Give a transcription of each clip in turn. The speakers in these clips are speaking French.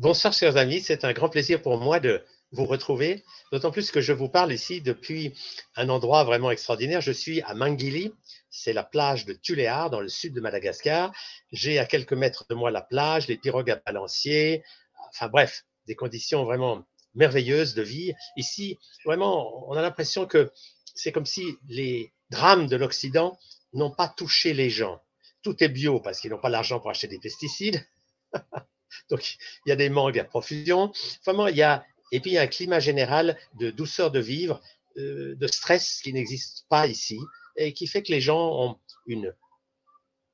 Bonsoir, chers amis. C'est un grand plaisir pour moi de vous retrouver, d'autant plus que je vous parle ici depuis un endroit vraiment extraordinaire. Je suis à Manguilly, c'est la plage de Tuléar, dans le sud de Madagascar. J'ai à quelques mètres de moi la plage, les pirogues à balancier, enfin bref, des conditions vraiment merveilleuses de vie. Ici, vraiment, on a l'impression que c'est comme si les drames de l'Occident n'ont pas touché les gens. Tout est bio parce qu'ils n'ont pas l'argent pour acheter des pesticides. Donc, il y a des mangues à profusion. Vraiment, et puis il y a un climat général de douceur de vivre, de stress qui n'existe pas ici et qui fait que les gens ont une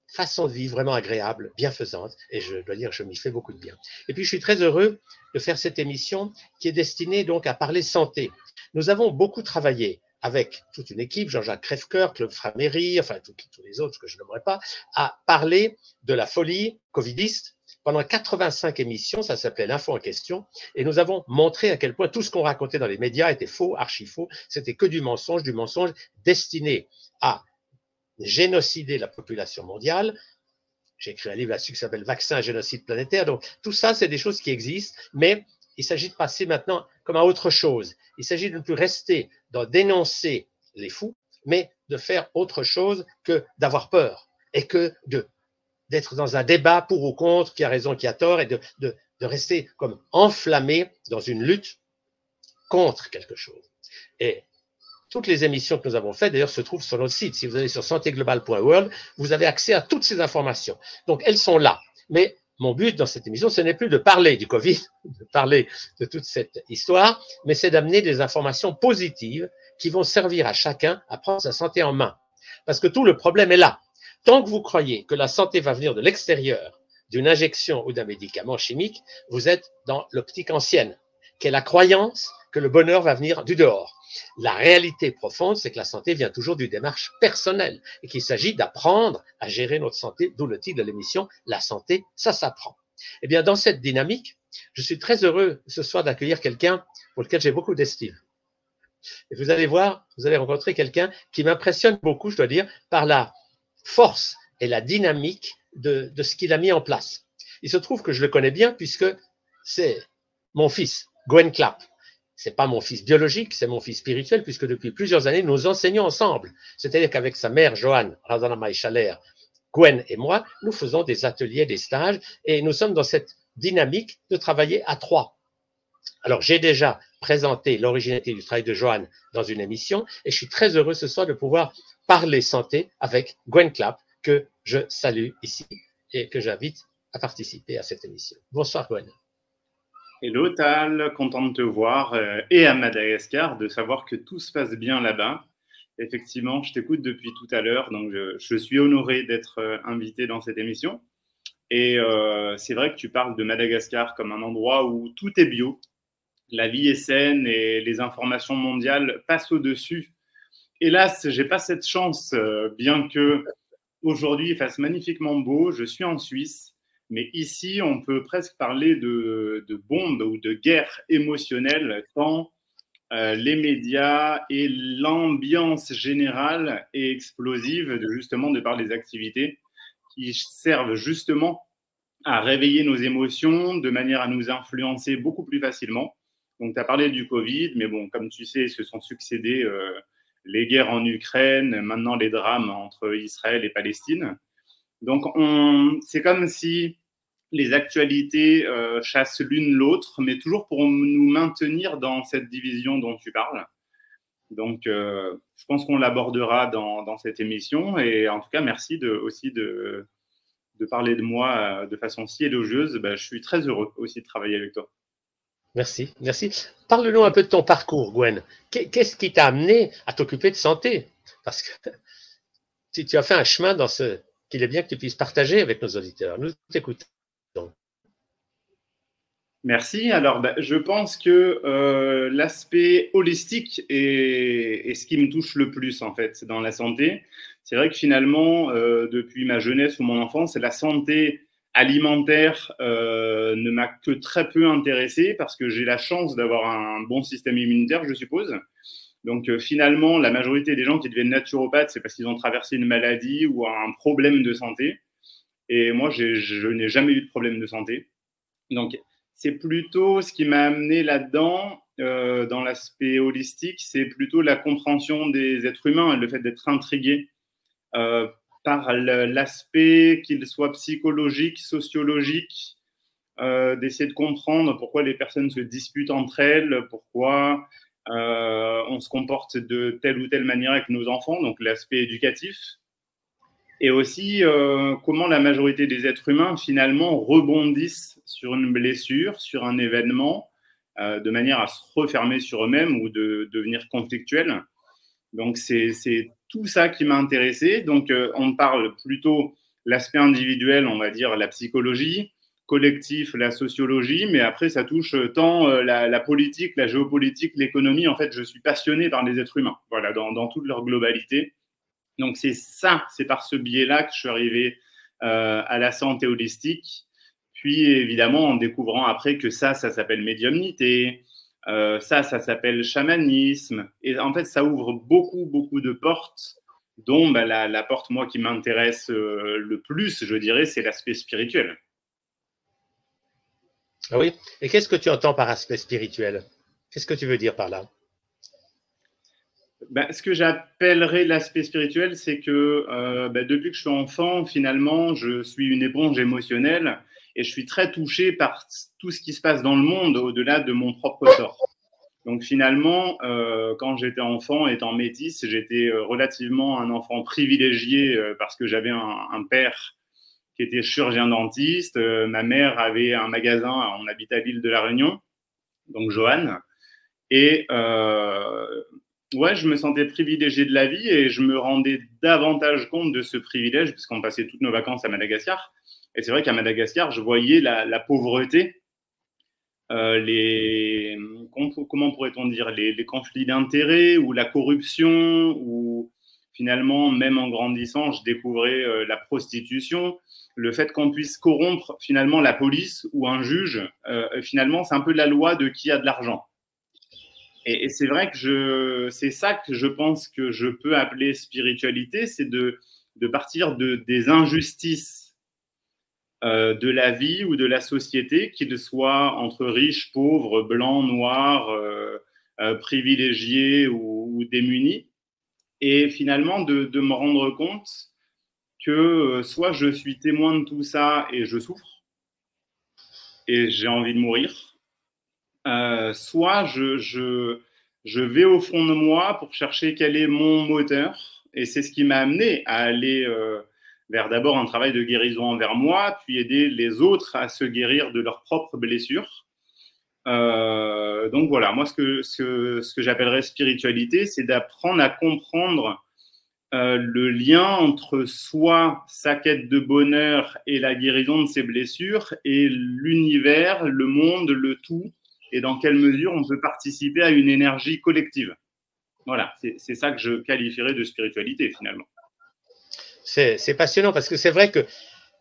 façon de vivre vraiment agréable, bienfaisante, et je dois dire que je m'y fais beaucoup de bien. Et puis, je suis très heureux de faire cette émission qui est destinée donc à parler santé. Nous avons beaucoup travaillé avec toute une équipe, Jean-Jacques Crèvecoeur, Claude Framéry, enfin tous les autres que je nommerai pas, à parler de la folie covidiste pendant 85 émissions. Ça s'appelait l'Info en question, et nous avons montré à quel point tout ce qu'on racontait dans les médias était faux, archi faux, c'était que du mensonge destiné à génocider la population mondiale. J'ai écrit un livre là-dessus qui s'appelle Vaccin, génocide planétaire. Donc tout ça, c'est des choses qui existent, mais il s'agit de passer maintenant comme à autre chose. Il s'agit de ne plus rester dans dénoncer les fous, mais de faire autre chose que d'avoir peur et que d'être dans un débat pour ou contre, qui a raison, qui a tort, et de rester comme enflammé dans une lutte contre quelque chose. Et toutes les émissions que nous avons faites, d'ailleurs, se trouvent sur notre site. Si vous allez sur santéglobale.world, vous avez accès à toutes ces informations. Donc, elles sont là. Mais mon but dans cette émission, ce n'est plus de parler du Covid, de parler de toute cette histoire, mais c'est d'amener des informations positives qui vont servir à chacun à prendre sa santé en main. Parce que tout le problème est là. Tant que vous croyez que la santé va venir de l'extérieur, d'une injection ou d'un médicament chimique, vous êtes dans l'optique ancienne, qui est la croyance que le bonheur va venir du dehors. La réalité profonde, c'est que la santé vient toujours d'une démarche personnelle et qu'il s'agit d'apprendre à gérer notre santé, d'où le titre de l'émission, La santé, ça s'apprend. Eh bien, dans cette dynamique, je suis très heureux ce soir d'accueillir quelqu'un pour lequel j'ai beaucoup d'estime. Et vous allez voir, vous allez rencontrer quelqu'un qui m'impressionne beaucoup, je dois dire, par la force et la dynamique de ce qu'il a mis en place. Il se trouve que je le connais bien puisque c'est mon fils, Gwen Clapp. C'est pas mon fils biologique, c'est mon fils spirituel, puisque depuis plusieurs années, nous enseignons ensemble. C'est-à-dire qu'avec sa mère, Joanne Razanamai Chaler, Gwen et moi, nous faisons des ateliers, des stages, et nous sommes dans cette dynamique de travailler à trois. Alors, j'ai déjà présenté l'originalité du travail de Joanne dans une émission, et je suis très heureux ce soir de pouvoir parler santé avec Gwen Clapp, que je salue ici, et que j'invite à participer à cette émission. Bonsoir, Gwen. Hello Tal, content de te voir et à Madagascar, de savoir que tout se passe bien là-bas. Effectivement, je t'écoute depuis tout à l'heure, donc je suis honoré d'être invité dans cette émission. Et c'est vrai que tu parles de Madagascar comme un endroit où tout est bio, la vie est saine et les informations mondiales passent au-dessus. Hélas, j'ai pas cette chance, bien que aujourd'hui il fasse magnifiquement beau. Je suis en Suisse. Mais ici, on peut presque parler de bombe ou de guerre émotionnelle, tant les médias et l'ambiance générale est explosive, justement de par les activités qui servent justement à réveiller nos émotions de manière à nous influencer beaucoup plus facilement. Donc, tu as parlé du Covid, mais bon, comme tu sais, se sont succédés les guerres en Ukraine, maintenant les drames entre Israël et Palestine. Donc, c'est comme si les actualités chassent l'une l'autre, mais toujours pour nous maintenir dans cette division dont tu parles. Donc, je pense qu'on l'abordera dans cette émission. Et en tout cas, merci aussi de parler de moi de façon si élogieuse. Je suis très heureux aussi de travailler avec toi. Merci, merci. Parle-nous un peu de ton parcours, Gwen. Qu'est-ce qui t'a amené à t'occuper de santé? Parce que tu as fait un chemin dans ce qu'il est bien que tu puisses partager avec nos auditeurs. Nous t'écoutons. Merci. Alors, je pense que l'aspect holistique est ce qui me touche le plus, en fait, dans la santé. C'est vrai que finalement, depuis ma jeunesse ou mon enfance, la santé alimentaire ne m'a que très peu intéressé parce que j'ai la chance d'avoir un bon système immunitaire, je suppose. Donc, finalement, la majorité des gens qui deviennent naturopathes, c'est parce qu'ils ont traversé une maladie ou un problème de santé. Et moi, je n'ai jamais eu de problème de santé. Donc, c'est plutôt ce qui m'a amené là-dedans, dans l'aspect holistique, c'est plutôt la compréhension des êtres humains et le fait d'être intrigué par l'aspect, qu'il soit psychologique, sociologique, d'essayer de comprendre pourquoi les personnes se disputent entre elles, pourquoi on se comporte de telle ou telle manière avec nos enfants, donc l'aspect éducatif, et aussi comment la majorité des êtres humains finalement rebondissent sur une blessure, sur un événement, de manière à se refermer sur eux-mêmes ou de devenir conflictuels. Donc c'est tout ça qui m'a intéressé. Donc on parle plutôt l'aspect individuel, on va dire la psychologie, collectif, la sociologie, mais après ça touche tant la politique, la géopolitique, l'économie. En fait, je suis passionné par les êtres humains, voilà, dans toute leur globalité. Donc c'est ça, c'est par ce biais-là que je suis arrivé à la santé holistique. Puis évidemment en découvrant après que ça s'appelle médiumnité, ça s'appelle chamanisme. Et en fait, ça ouvre beaucoup de portes, dont la porte, moi, qui m'intéresse le plus, je dirais, c'est l'aspect spirituel. Ah oui. Et qu'est-ce que tu entends par aspect spirituel? Qu'est-ce que tu veux dire par là? Ce que j'appellerais l'aspect spirituel, c'est que depuis que je suis enfant, finalement, je suis une éponge émotionnelle et je suis très touché par tout ce qui se passe dans le monde au-delà de mon propre sort. Donc finalement, quand j'étais enfant, étant métis, j'étais relativement un enfant privilégié parce que j'avais un père qui était chirurgien dentiste. Ma mère avait un magasin, on habite à l'île de la Réunion, donc Joanne. Et ouais, je me sentais privilégié de la vie et je me rendais davantage compte de ce privilège puisqu'on passait toutes nos vacances à Madagascar. Et c'est vrai qu'à Madagascar, je voyais la pauvreté, comment pourrait-on dire, les conflits d'intérêts ou la corruption, ou finalement, même en grandissant, je découvrais la prostitution, le fait qu'on puisse corrompre finalement la police ou un juge. Finalement, c'est un peu la loi de qui a de l'argent. Et c'est vrai que c'est ça que je pense que je peux appeler spiritualité, c'est de partir des injustices de la vie ou de la société, qu'ils soient entre riches, pauvres, blancs, noirs, privilégiés ou démunis, et finalement de me rendre compte que soit je suis témoin de tout ça et je souffre, et j'ai envie de mourir, soit je vais au fond de moi pour chercher quel est mon moteur. Et c'est ce qui m'a amené à aller vers d'abord un travail de guérison envers moi, puis aider les autres à se guérir de leurs propres blessures. Donc voilà, moi ce que j'appellerais spiritualité, c'est d'apprendre à comprendre le lien entre soi, sa quête de bonheur et la guérison de ses blessures, et l'univers, le monde, le tout, et dans quelle mesure on peut participer à une énergie collective. Voilà, c'est ça que je qualifierais de spiritualité finalement. C'est passionnant parce que c'est vrai que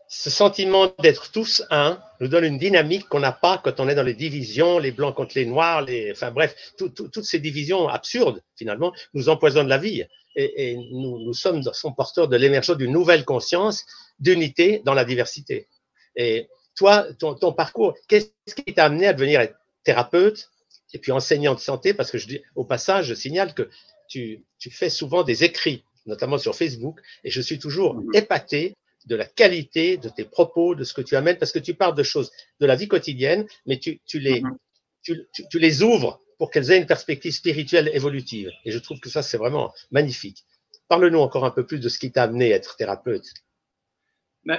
ce sentiment d'être tous un nous donne une dynamique qu'on n'a pas quand on est dans les divisions, les blancs contre les noirs, enfin bref, toutes ces divisions absurdes finalement nous empoisonnent la vie. Et nous sommes porteurs de l'émergence d'une nouvelle conscience d'unité dans la diversité. Et toi, ton parcours, qu'est-ce qui t'a amené à devenir thérapeute et puis enseignant de santé? Parce que au passage, je signale que tu fais souvent des écrits, notamment sur Facebook, et je suis toujours épaté de la qualité de tes propos, de ce que tu amènes, parce que tu parles de choses de la vie quotidienne, mais tu les ouvres pour qu'elles aient une perspective spirituelle évolutive. Et je trouve que ça, c'est vraiment magnifique. Parle-nous encore un peu plus de ce qui t'a amené à être thérapeute.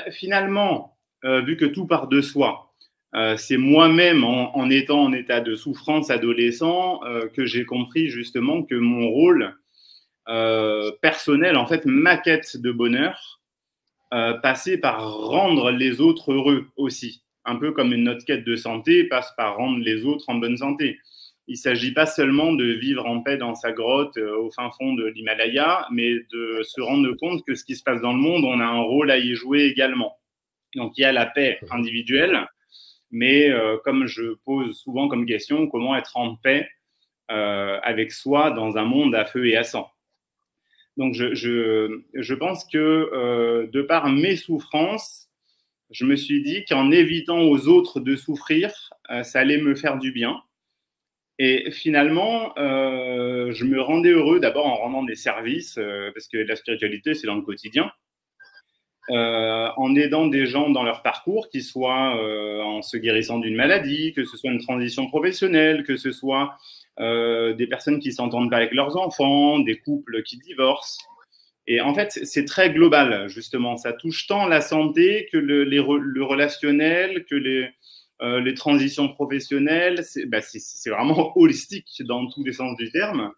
Finalement, vu que tout part de soi, c'est moi-même en étant en état de souffrance adolescent que j'ai compris justement que mon rôle personnel, en fait, ma quête de bonheur, passait par rendre les autres heureux aussi. Un peu comme notre quête de santé passe par rendre les autres en bonne santé. Il ne s'agit pas seulement de vivre en paix dans sa grotte au fin fond de l'Himalaya, mais de se rendre compte que ce qui se passe dans le monde, on a un rôle à y jouer également. Donc il y a la paix individuelle, mais comme je pose souvent comme question, comment être en paix avec soi dans un monde à feu et à sang. Donc je pense que de par mes souffrances, je me suis dit qu'en évitant aux autres de souffrir, ça allait me faire du bien. Et finalement, je me rendais heureux d'abord en rendant des services, parce que la spiritualité, c'est dans le quotidien. En aidant des gens dans leur parcours, qu'ils soient en se guérissant d'une maladie, que ce soit une transition professionnelle, que ce soit des personnes qui s'entendent pas avec leurs enfants, des couples qui divorcent. Et en fait, c'est très global, justement. Ça touche tant la santé que le relationnel, que les transitions professionnelles. C'est vraiment holistique dans tous les sens du terme.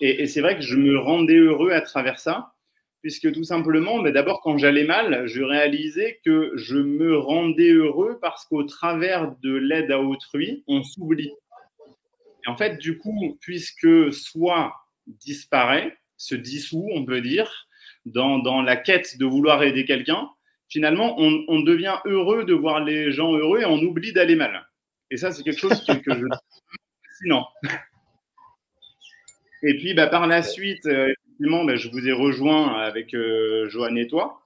Et c'est vrai que je me rendais heureux à travers ça, puisque tout simplement, d'abord, quand j'allais mal, je réalisais que je me rendais heureux parce qu'au travers de l'aide à autrui, on s'oublie. Et en fait, du coup, puisque soi disparaît, se dissout, on peut dire, dans la quête de vouloir aider quelqu'un, finalement, on devient heureux de voir les gens heureux et on oublie d'aller mal. Et ça, c'est quelque chose que je trouve fascinant. Et puis, par la suite, effectivement, je vous ai rejoint avec Joanne et toi.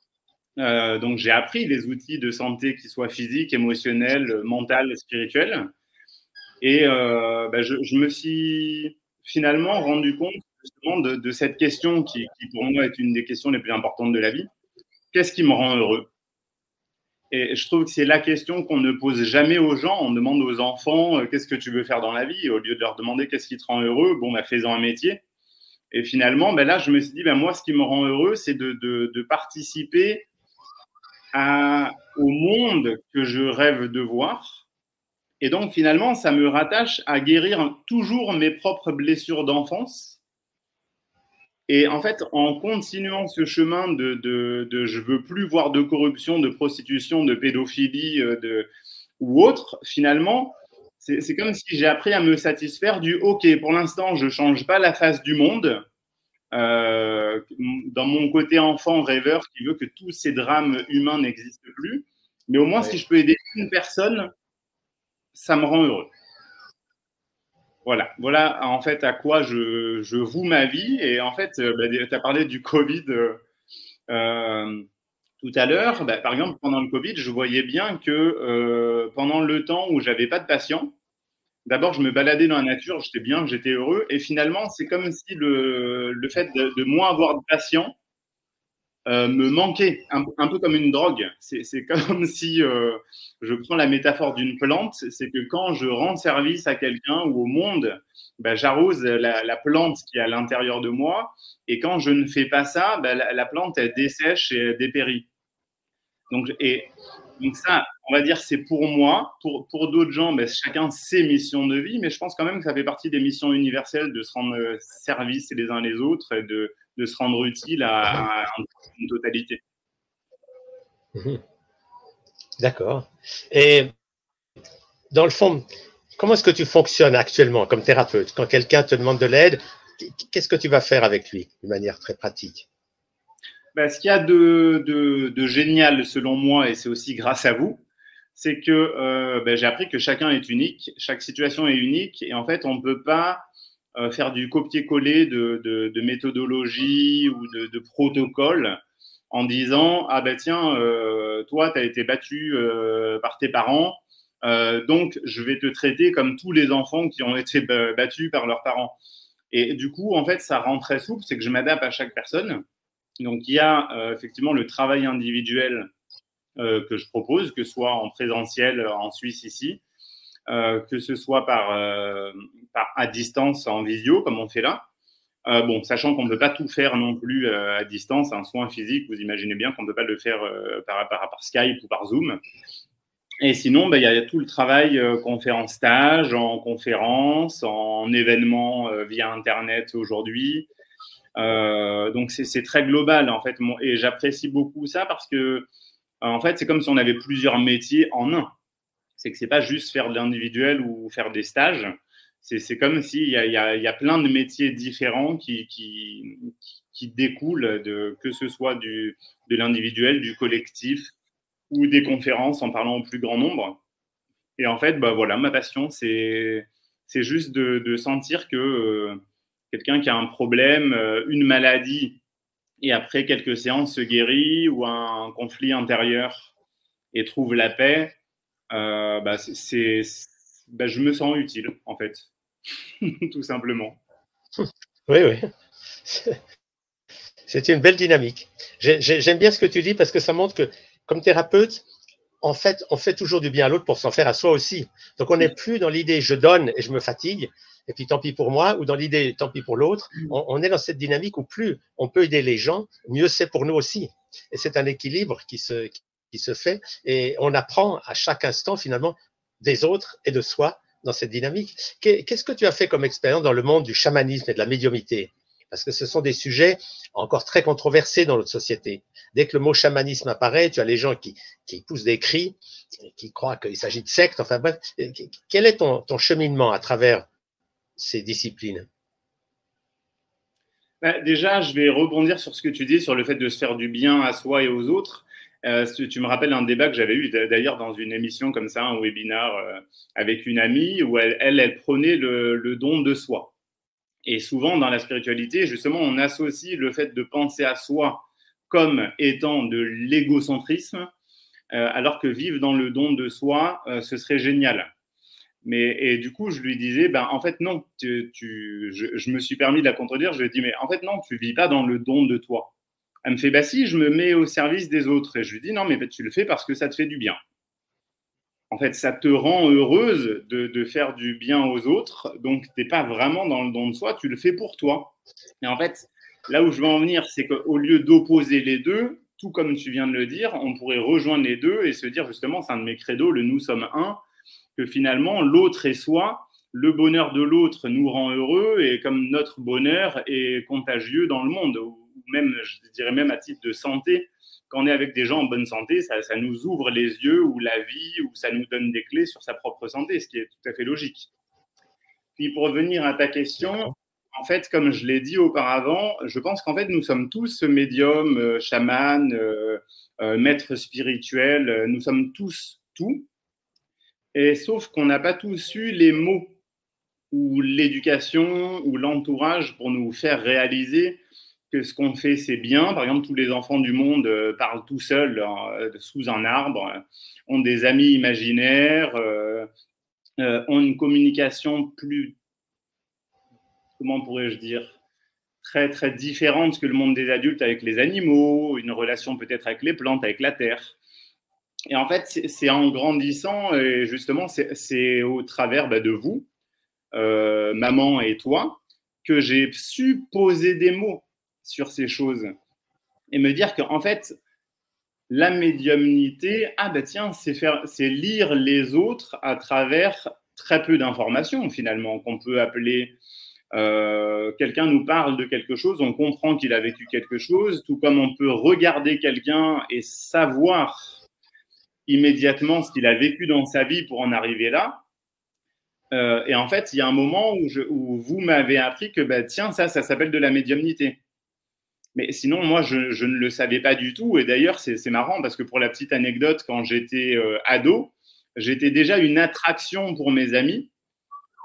Donc, j'ai appris les outils de santé qui soient physiques, émotionnels, mentales, spirituels. Et je me suis finalement rendu compte justement de cette question qui, pour moi, est une des questions les plus importantes de la vie. Qu'est-ce qui me rend heureux? Et je trouve que c'est la question qu'on ne pose jamais aux gens. On demande aux enfants qu'est-ce que tu veux faire dans la vie? Au lieu de leur demander qu'est-ce qui te rend heureux, fais-en un métier. Et finalement, là, je me suis dit, moi, ce qui me rend heureux, c'est de participer au monde que je rêve de voir. Et donc, finalement, ça me rattache à guérir toujours mes propres blessures d'enfance. Et en fait, en continuant ce chemin de je veux plus voir de corruption, de prostitution, de pédophilie ou autre, finalement, c'est comme si j'ai appris à me satisfaire du OK, pour l'instant, je change pas la face du monde. Dans mon côté enfant rêveur qui veut que tous ces drames humains n'existent plus. Mais au moins, si je peux aider une personne, ça me rend heureux. Voilà en fait à quoi je voue ma vie. Et en fait, tu as parlé du Covid tout à l'heure. Par exemple, pendant le Covid, je voyais bien que pendant le temps où j'avais pas de patients, d'abord, je me baladais dans la nature, j'étais bien, j'étais heureux. Et finalement, c'est comme si le fait de moins avoir de patients me manquait, un peu comme une drogue. C'est comme si, je prends la métaphore d'une plante, c'est que quand je rends service à quelqu'un ou au monde, j'arrose la plante qui est à l'intérieur de moi. Et quand je ne fais pas ça, la plante, elle dessèche et elle dépérit. Donc ça, on va dire, c'est pour moi. Pour d'autres gens, chacun ses missions de vie, mais je pense quand même que ça fait partie des missions universelles de se rendre service les uns les autres et de se rendre utile à une totalité. D'accord. Et dans le fond, comment est-ce que tu fonctionnes actuellement comme thérapeute? Quand quelqu'un te demande de l'aide, qu'est-ce que tu vas faire avec lui de manière très pratique? Ce qu'il y a de génial selon moi, et c'est aussi grâce à vous, c'est que j'ai appris que chacun est unique, chaque situation est unique, et en fait, on ne peut pas faire du copier-coller de méthodologie ou de protocole en disant tiens, toi, tu as été battu par tes parents, donc je vais te traiter comme tous les enfants qui ont été battus par leurs parents. Et du coup, en fait, ça rend très souple, c'est que je m'adapte à chaque personne. Donc, il y a effectivement le travail individuel que je propose, que ce soit en présentiel en Suisse ici, que ce soit à distance en visio, comme on fait là. Sachant qu'on ne peut pas tout faire non plus à distance, un soin physique, vous imaginez bien qu'on ne peut pas le faire par Skype ou par Zoom. Et sinon, il y a tout le travail qu'on fait en stage, en conférence, en événements via Internet aujourd'hui. Donc, c'est très global, en fait. Et j'apprécie beaucoup ça parce que, en fait, c'est comme si on avait plusieurs métiers en un. C'est que c'est pas juste faire de l'individuel ou faire des stages. C'est comme s'il y a plein de métiers différents qui découlent que ce soit de l'individuel, du collectif ou des conférences en parlant au plus grand nombre. Et en fait, voilà, ma passion, c'est juste de sentir que quelqu'un qui a un problème, une maladie, et après quelques séances se guérit, ou un conflit intérieur et trouve la paix, je me sens utile, en fait, tout simplement. Oui, oui. C'est une belle dynamique. J'aime bien ce que tu dis parce que ça montre que, comme thérapeute, en fait, on fait toujours du bien à l'autre pour s'en faire à soi aussi. Donc, on n'est plus dans l'idée je donne et je me fatigue, et puis tant pis pour moi, ou dans l'idée tant pis pour l'autre. On est dans cette dynamique où plus on peut aider les gens, mieux c'est pour nous aussi. Et c'est un équilibre qui se fait, et on apprend à chaque instant finalement des autres et de soi dans cette dynamique. Qu'est-ce que tu as fait comme expérience dans le monde du chamanisme et de la médiumnité? Parce que ce sont des sujets encore très controversés dans notre société. Dès que le mot chamanisme apparaît, tu as les gens qui poussent des cris, qui croient qu'il s'agit de secte. Enfin bref, quel est ton cheminement à travers ces disciplines? Déjà, je vais rebondir sur ce que tu dis, sur le fait de se faire du bien à soi et aux autres. Tu me rappelles un débat que j'avais eu d'ailleurs dans une émission comme ça, un webinaire avec une amie, où elle prenait le don de soi. Et souvent, dans la spiritualité, justement, on associe le fait de penser à soi comme étant de l'égocentrisme, alors que vivre dans le don de soi, ce serait génial. Et du coup, je lui disais, en fait, non. Je me suis permis de la contredire. Je lui ai dit, mais en fait, non, tu vis pas dans le don de toi. Elle me fait, si, je me mets au service des autres. Et je lui dis, non, mais tu le fais parce que ça te fait du bien. En fait, ça te rend heureuse de faire du bien aux autres. Donc, tu n'es pas vraiment dans le don de soi, tu le fais pour toi. Et en fait, là où je veux en venir, c'est qu'au lieu d'opposer les deux, tout comme tu viens de le dire, on pourrait rejoindre les deux et se dire, justement, c'est un de mes credos, le nous sommes un, que finalement, l'autre est soi, le bonheur de l'autre nous rend heureux, et comme notre bonheur est contagieux dans le monde, ou même, je dirais même à titre de santé, quand on est avec des gens en bonne santé, ça nous ouvre les yeux, ou la vie, ou ça nous donne des clés sur sa propre santé, ce qui est tout à fait logique. Puis pour revenir à ta question, en fait, comme je l'ai dit auparavant, je pense qu'en fait, nous sommes tous médiums, chamans, maîtres spirituels, nous sommes tous tout. Et sauf qu'on n'a pas tous eu les mots ou l'éducation ou l'entourage pour nous faire réaliser que ce qu'on fait, c'est bien. Par exemple, tous les enfants du monde parlent tout seuls sous un arbre, ont des amis imaginaires, ont une communication plus, comment pourrais-je dire, très, très différente que le monde des adultes avec les animaux, une relation peut-être avec les plantes, avec la terre. Et en fait, c'est en grandissant, et justement, c'est au travers de vous, maman et toi, que j'ai su poser des mots sur ces choses et me dire qu'en fait, la médiumnité, c'est lire les autres à travers très peu d'informations finalement, qu'on peut appeler quelqu'un nous parle de quelque chose, on comprend qu'il a vécu quelque chose, tout comme on peut regarder quelqu'un et savoir immédiatement ce qu'il a vécu dans sa vie pour en arriver là. Et en fait, il y a un moment où vous m'avez appris que ça s'appelle de la médiumnité. Mais sinon, moi, je ne le savais pas du tout. Et d'ailleurs, c'est marrant parce que pour la petite anecdote, quand j'étais ado, j'étais déjà une attraction pour mes amis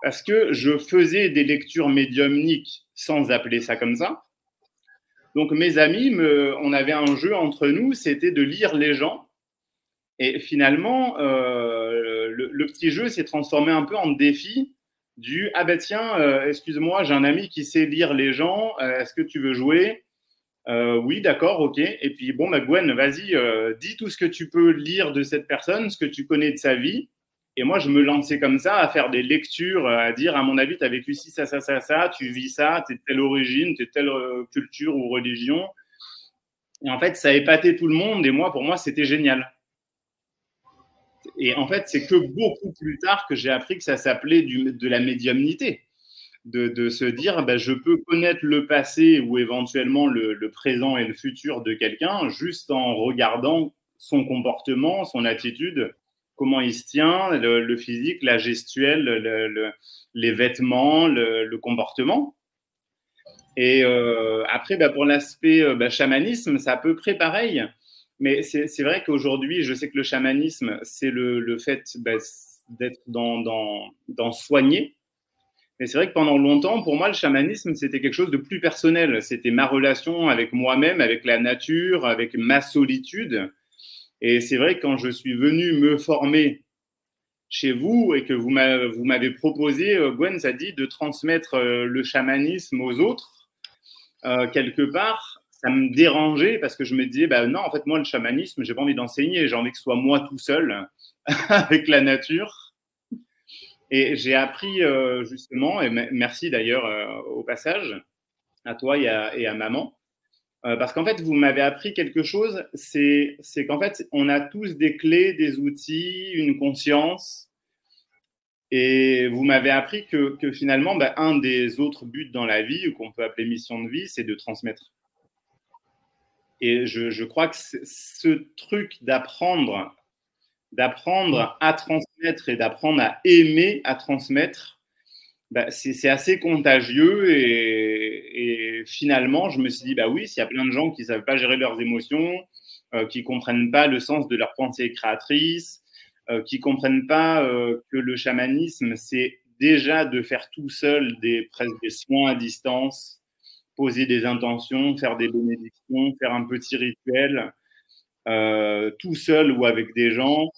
parce que je faisais des lectures médiumniques sans appeler ça comme ça. Donc, mes amis, on avait un jeu entre nous, c'était de lire les gens. Et finalement, le petit jeu s'est transformé un peu en défi du « Ah ben tiens, excuse-moi, j'ai un ami qui sait lire les gens, est-ce que tu veux jouer ?» Oui, d'accord, ok. Et puis, bon, Gwen, vas-y, dis tout ce que tu peux lire de cette personne, ce que tu connais de sa vie. Et moi, je me lançais comme ça à faire des lectures, à dire, à mon avis, tu as vécu ci, ça, tu vis ça, tu es de telle origine, tu es de telle culture ou religion. Et en fait, ça a épaté tout le monde. Et moi, pour moi, c'était génial. Et en fait, c'est que beaucoup plus tard que j'ai appris que ça s'appelait de la médiumnité. De se dire, je peux connaître le passé ou éventuellement le présent et le futur de quelqu'un juste en regardant son comportement, son attitude, comment il se tient, le physique, la gestuelle, les vêtements, le comportement. Et après, pour l'aspect chamanisme, c'est à peu près pareil. Mais c'est vrai qu'aujourd'hui, je sais que le chamanisme, c'est le fait d'être dans soigner. Mais c'est vrai que pendant longtemps, pour moi, le chamanisme, c'était quelque chose de plus personnel. C'était ma relation avec moi-même, avec la nature, avec ma solitude. Et c'est vrai que quand je suis venu me former chez vous et que vous m'avez proposé, Gwen, ça dit, de transmettre le chamanisme aux autres, quelque part, ça me dérangeait parce que je me disais, bah non, en fait, moi, le chamanisme, j'ai pas envie d'enseigner, j'ai envie que ce soit moi tout seul avec la nature. Et j'ai appris justement, et merci d'ailleurs au passage, à toi et à maman, parce qu'en fait, vous m'avez appris quelque chose, c'est qu'en fait, on a tous des clés, des outils, une conscience. Et vous m'avez appris que finalement, bah, un des autres buts dans la vie, ou qu'on peut appeler mission de vie, c'est de transmettre. Et je crois que ce truc d'apprendre à transmettre et d'apprendre à aimer à transmettre, bah, c'est assez contagieux. Et finalement, je me suis dit, bah oui, s'il y a plein de gens qui ne savent pas gérer leurs émotions, qui ne comprennent pas le sens de leur pensée créatrice, qui ne comprennent pas que le chamanisme, c'est déjà de faire tout seul presque des soins à distance, poser des intentions, faire des bénédictions, faire un petit rituel, tout seul ou avec des gens.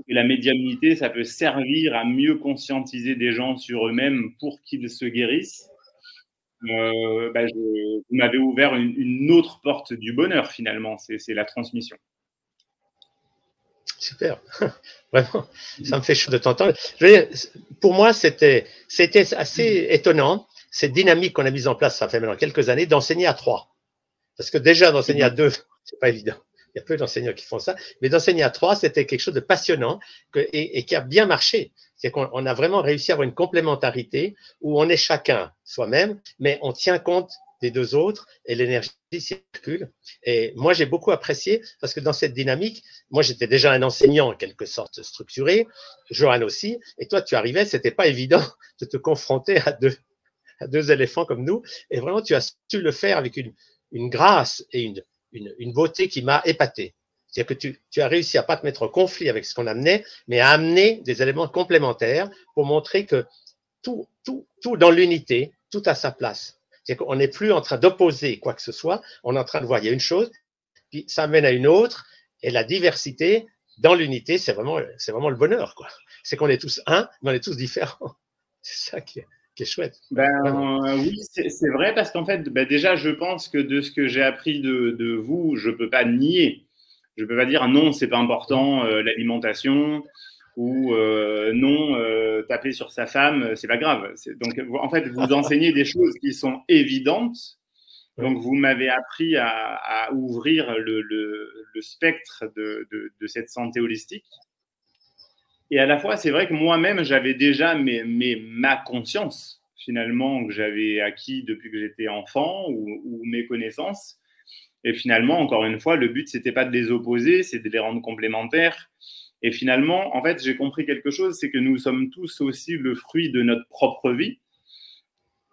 Et la médiumnité, ça peut servir à mieux conscientiser des gens sur eux-mêmes pour qu'ils se guérissent. Bah, vous m'avez ouvert une autre porte du bonheur, finalement, c'est la transmission. Super, vraiment, ça me fait chaud de t'entendre. Pour moi, c'était assez étonnant, cette dynamique qu'on a mise en place, ça fait maintenant quelques années, d'enseigner à 3. Parce que déjà, d'enseigner à 2, c'est pas évident. Il y a peu d'enseignants qui font ça. Mais d'enseigner à 3, c'était quelque chose de passionnant et qui a bien marché. C'est qu'on a vraiment réussi à avoir une complémentarité où on est chacun soi-même, mais on tient compte des deux autres et l'énergie circule. Et moi, j'ai beaucoup apprécié parce que dans cette dynamique, moi, j'étais déjà un enseignant en quelque sorte structuré, Johan aussi, et toi, tu arrivais, c'était pas évident de te confronter à deux éléphants comme nous, et vraiment, tu as su le faire avec une grâce et une beauté qui m'a épaté. C'est-à-dire que tu as réussi à pas te mettre en conflit avec ce qu'on amenait, mais à amener des éléments complémentaires pour montrer que tout dans l'unité, tout a sa place. C'est-à-dire qu'on n'est plus en train d'opposer quoi que ce soit, on est en train de voir, il y a une chose, puis ça mène à une autre, et la diversité dans l'unité, c'est vraiment le bonheur, quoi. C'est qu'on est tous un, mais on est tous différents. C'est ça qui est chouette. Oui, c'est vrai, parce qu'en fait, déjà, je pense que de ce que j'ai appris de vous, je ne peux pas nier. Je ne peux pas dire non, c'est pas important, l'alimentation, ou non, taper sur sa femme, c'est pas grave. Donc, en fait, vous enseignez des choses qui sont évidentes. Donc, vous m'avez appris à ouvrir le spectre de cette santé holistique. Et à la fois, c'est vrai que moi-même, j'avais déjà ma conscience, finalement, que j'avais acquis depuis que j'étais enfant, ou mes connaissances. Et finalement, encore une fois, le but, c'était pas de les opposer, c'est de les rendre complémentaires. Et finalement, en fait, j'ai compris quelque chose, c'est que nous sommes tous aussi le fruit de notre propre vie.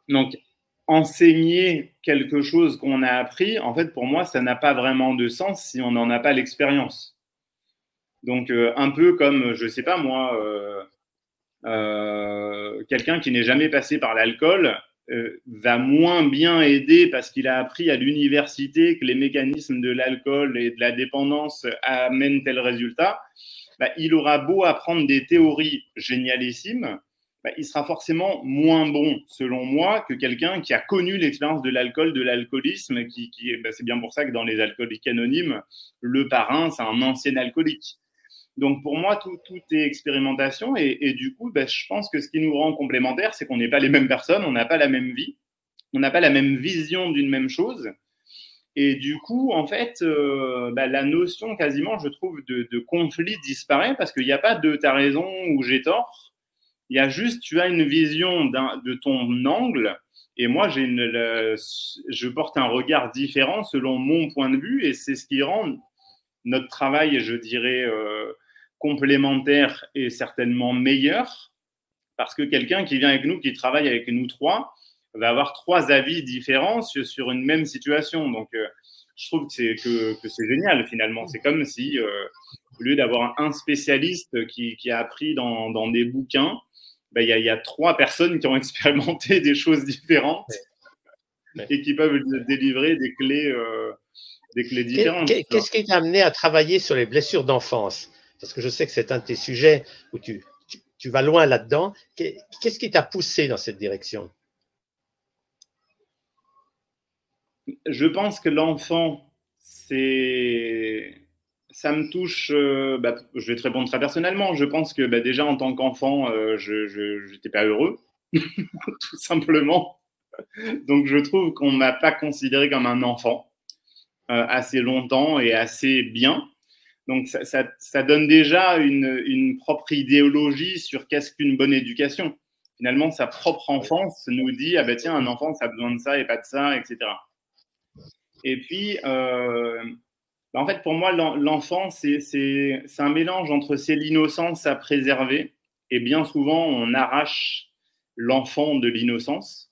Donc, enseigner quelque chose qu'on a appris, en fait, pour moi, ça n'a pas vraiment de sens si on n'en a pas l'expérience. Donc, un peu comme, je sais pas moi, quelqu'un qui n'est jamais passé par l'alcool va moins bien aider parce qu'il a appris à l'université que les mécanismes de l'alcool et de la dépendance amènent tel résultat. Bah, il aura beau apprendre des théories génialissimes, bah, il sera forcément moins bon, selon moi, que quelqu'un qui a connu l'expérience de l'alcool, de l'alcoolisme. Bah, c'est bien pour ça que dans les alcooliques anonymes, le parrain, c'est un ancien alcoolique. Donc, pour moi, tout est expérimentation. Et du coup, bah, je pense que ce qui nous rend complémentaires, c'est qu'on n'est pas les mêmes personnes, on n'a pas la même vie, on n'a pas la même vision d'une même chose. Et du coup, en fait, bah, la notion quasiment, je trouve, de conflit disparaît parce qu'il n'y a pas de « t'as raison » ou « j'ai tort ». Il y a juste, tu as une vision de ton angle. Et moi, je porte un regard différent selon mon point de vue. Et c'est ce qui rend notre travail, je dirais, complémentaire et certainement meilleur, parce que quelqu'un qui vient avec nous, qui travaille avec nous trois, va avoir 3 avis différents sur une même situation. Donc, je trouve que c'est génial, finalement. C'est comme si, au lieu d'avoir un spécialiste qui a appris dans des bouquins, ben, y a 3 personnes qui ont expérimenté des choses différentes et qui peuvent délivrer des clés différentes. Qu'est-ce qui t'a amené à travailler sur les blessures d'enfance? Parce que je sais que c'est un de tes sujets où tu tu vas loin là-dedans. Qu'est-ce qui t'a poussé dans cette direction? Je pense que l'enfant, ça me touche. Je vais te répondre très personnellement. Je pense que déjà en tant qu'enfant, je n'étais pas heureux, tout simplement. Donc je trouve qu'on ne m'a pas considéré comme un enfant assez longtemps et assez bien. Donc ça donne déjà une propre idéologie sur qu'est-ce qu'une bonne éducation. Finalement, sa propre enfance nous dit, ah ben tiens, un enfant, ça a besoin de ça et pas de ça, etc. Et puis, en fait, pour moi, l'enfant, c'est un mélange entre c'est l'innocence à préserver, et bien souvent, on arrache l'enfant de l'innocence,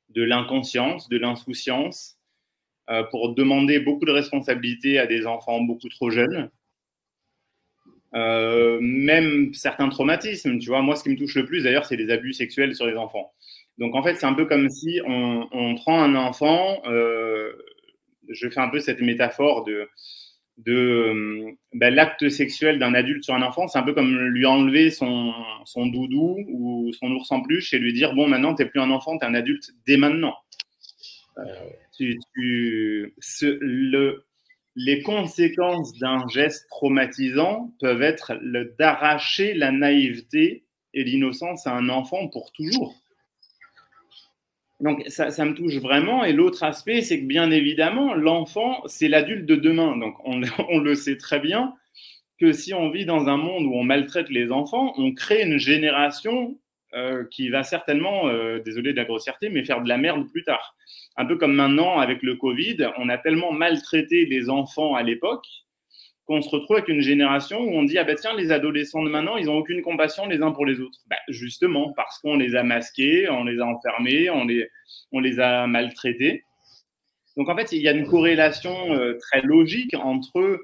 de l'inconscience, de l'insouciance, pour demander beaucoup de responsabilités à des enfants beaucoup trop jeunes. Même certains traumatismes, tu vois. Moi, ce qui me touche le plus, d'ailleurs, c'est les abus sexuels sur les enfants. Donc, en fait, c'est un peu comme si on prend un enfant, je fais un peu cette métaphore de l'acte sexuel d'un adulte sur un enfant, c'est un peu comme lui enlever son doudou ou son ours en peluche et lui dire, bon, maintenant, tu n'es plus un enfant, tu es un adulte dès maintenant. Les conséquences d'un geste traumatisant peuvent être d'arracher la naïveté et l'innocence à un enfant pour toujours. Donc, ça me touche vraiment. Et l'autre aspect, c'est que bien évidemment, l'enfant, c'est l'adulte de demain. Donc, on le sait très bien que si on vit dans un monde où on maltraite les enfants, on crée une génération qui va certainement, désolé de la grossièreté, mais faire de la merde plus tard. Un peu comme maintenant avec le Covid, on a tellement maltraité les enfants à l'époque qu'on se retrouve avec une génération où on dit, ah ben tiens, les adolescents de maintenant, ils n'ont aucune compassion les uns pour les autres. Justement, parce qu'on les a masqués, on les a enfermés, on les a maltraités. Donc en fait, il y a une corrélation très logique entre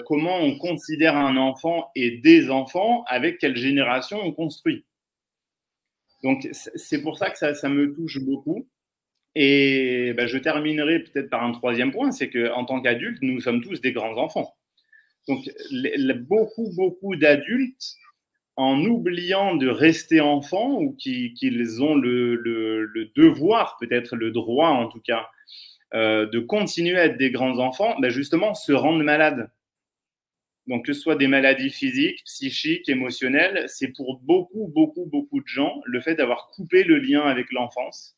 comment on considère un enfant et des enfants avec quelle génération on construit. Donc c'est pour ça que ça me touche beaucoup. Et je terminerai peut-être par un troisième point, c'est qu'en tant qu'adultes, nous sommes tous des grands enfants. Donc, beaucoup d'adultes, en oubliant de rester enfants ou qu'ils ont le devoir, peut-être le droit en tout cas, de continuer à être des grands enfants, justement, se rendent malades. Donc, que ce soit des maladies physiques, psychiques, émotionnelles, c'est pour beaucoup de gens le fait d'avoir coupé le lien avec l'enfance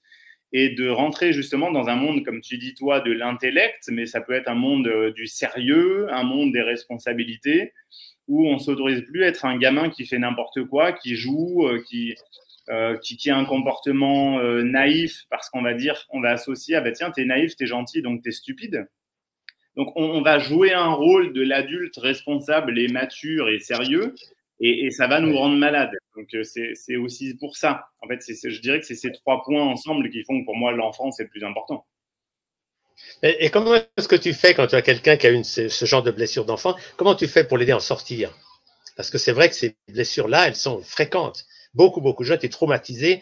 et de rentrer justement dans un monde, comme tu dis toi, de l'intellect, mais ça peut être un monde du sérieux, un monde des responsabilités, où on ne s'autorise plus à être un gamin qui fait n'importe quoi, qui joue, qui a un comportement naïf, parce qu'on va dire, on va associer, ah ben tiens, t'es naïf, t'es gentil, donc t'es stupide. Donc on va jouer un rôle de l'adulte responsable et mature et sérieux, et ça va nous rendre malades. Donc, c'est aussi pour ça. En fait, je dirais que c'est ces trois points ensemble qui font que pour moi, l'enfance est le plus important. Et comment est-ce que tu fais quand tu as quelqu'un qui a eu ce genre de blessure d'enfant? Comment tu fais pour l'aider à en sortir? Parce que c'est vrai que ces blessures-là, elles sont fréquentes. Beaucoup de gens étaient traumatisés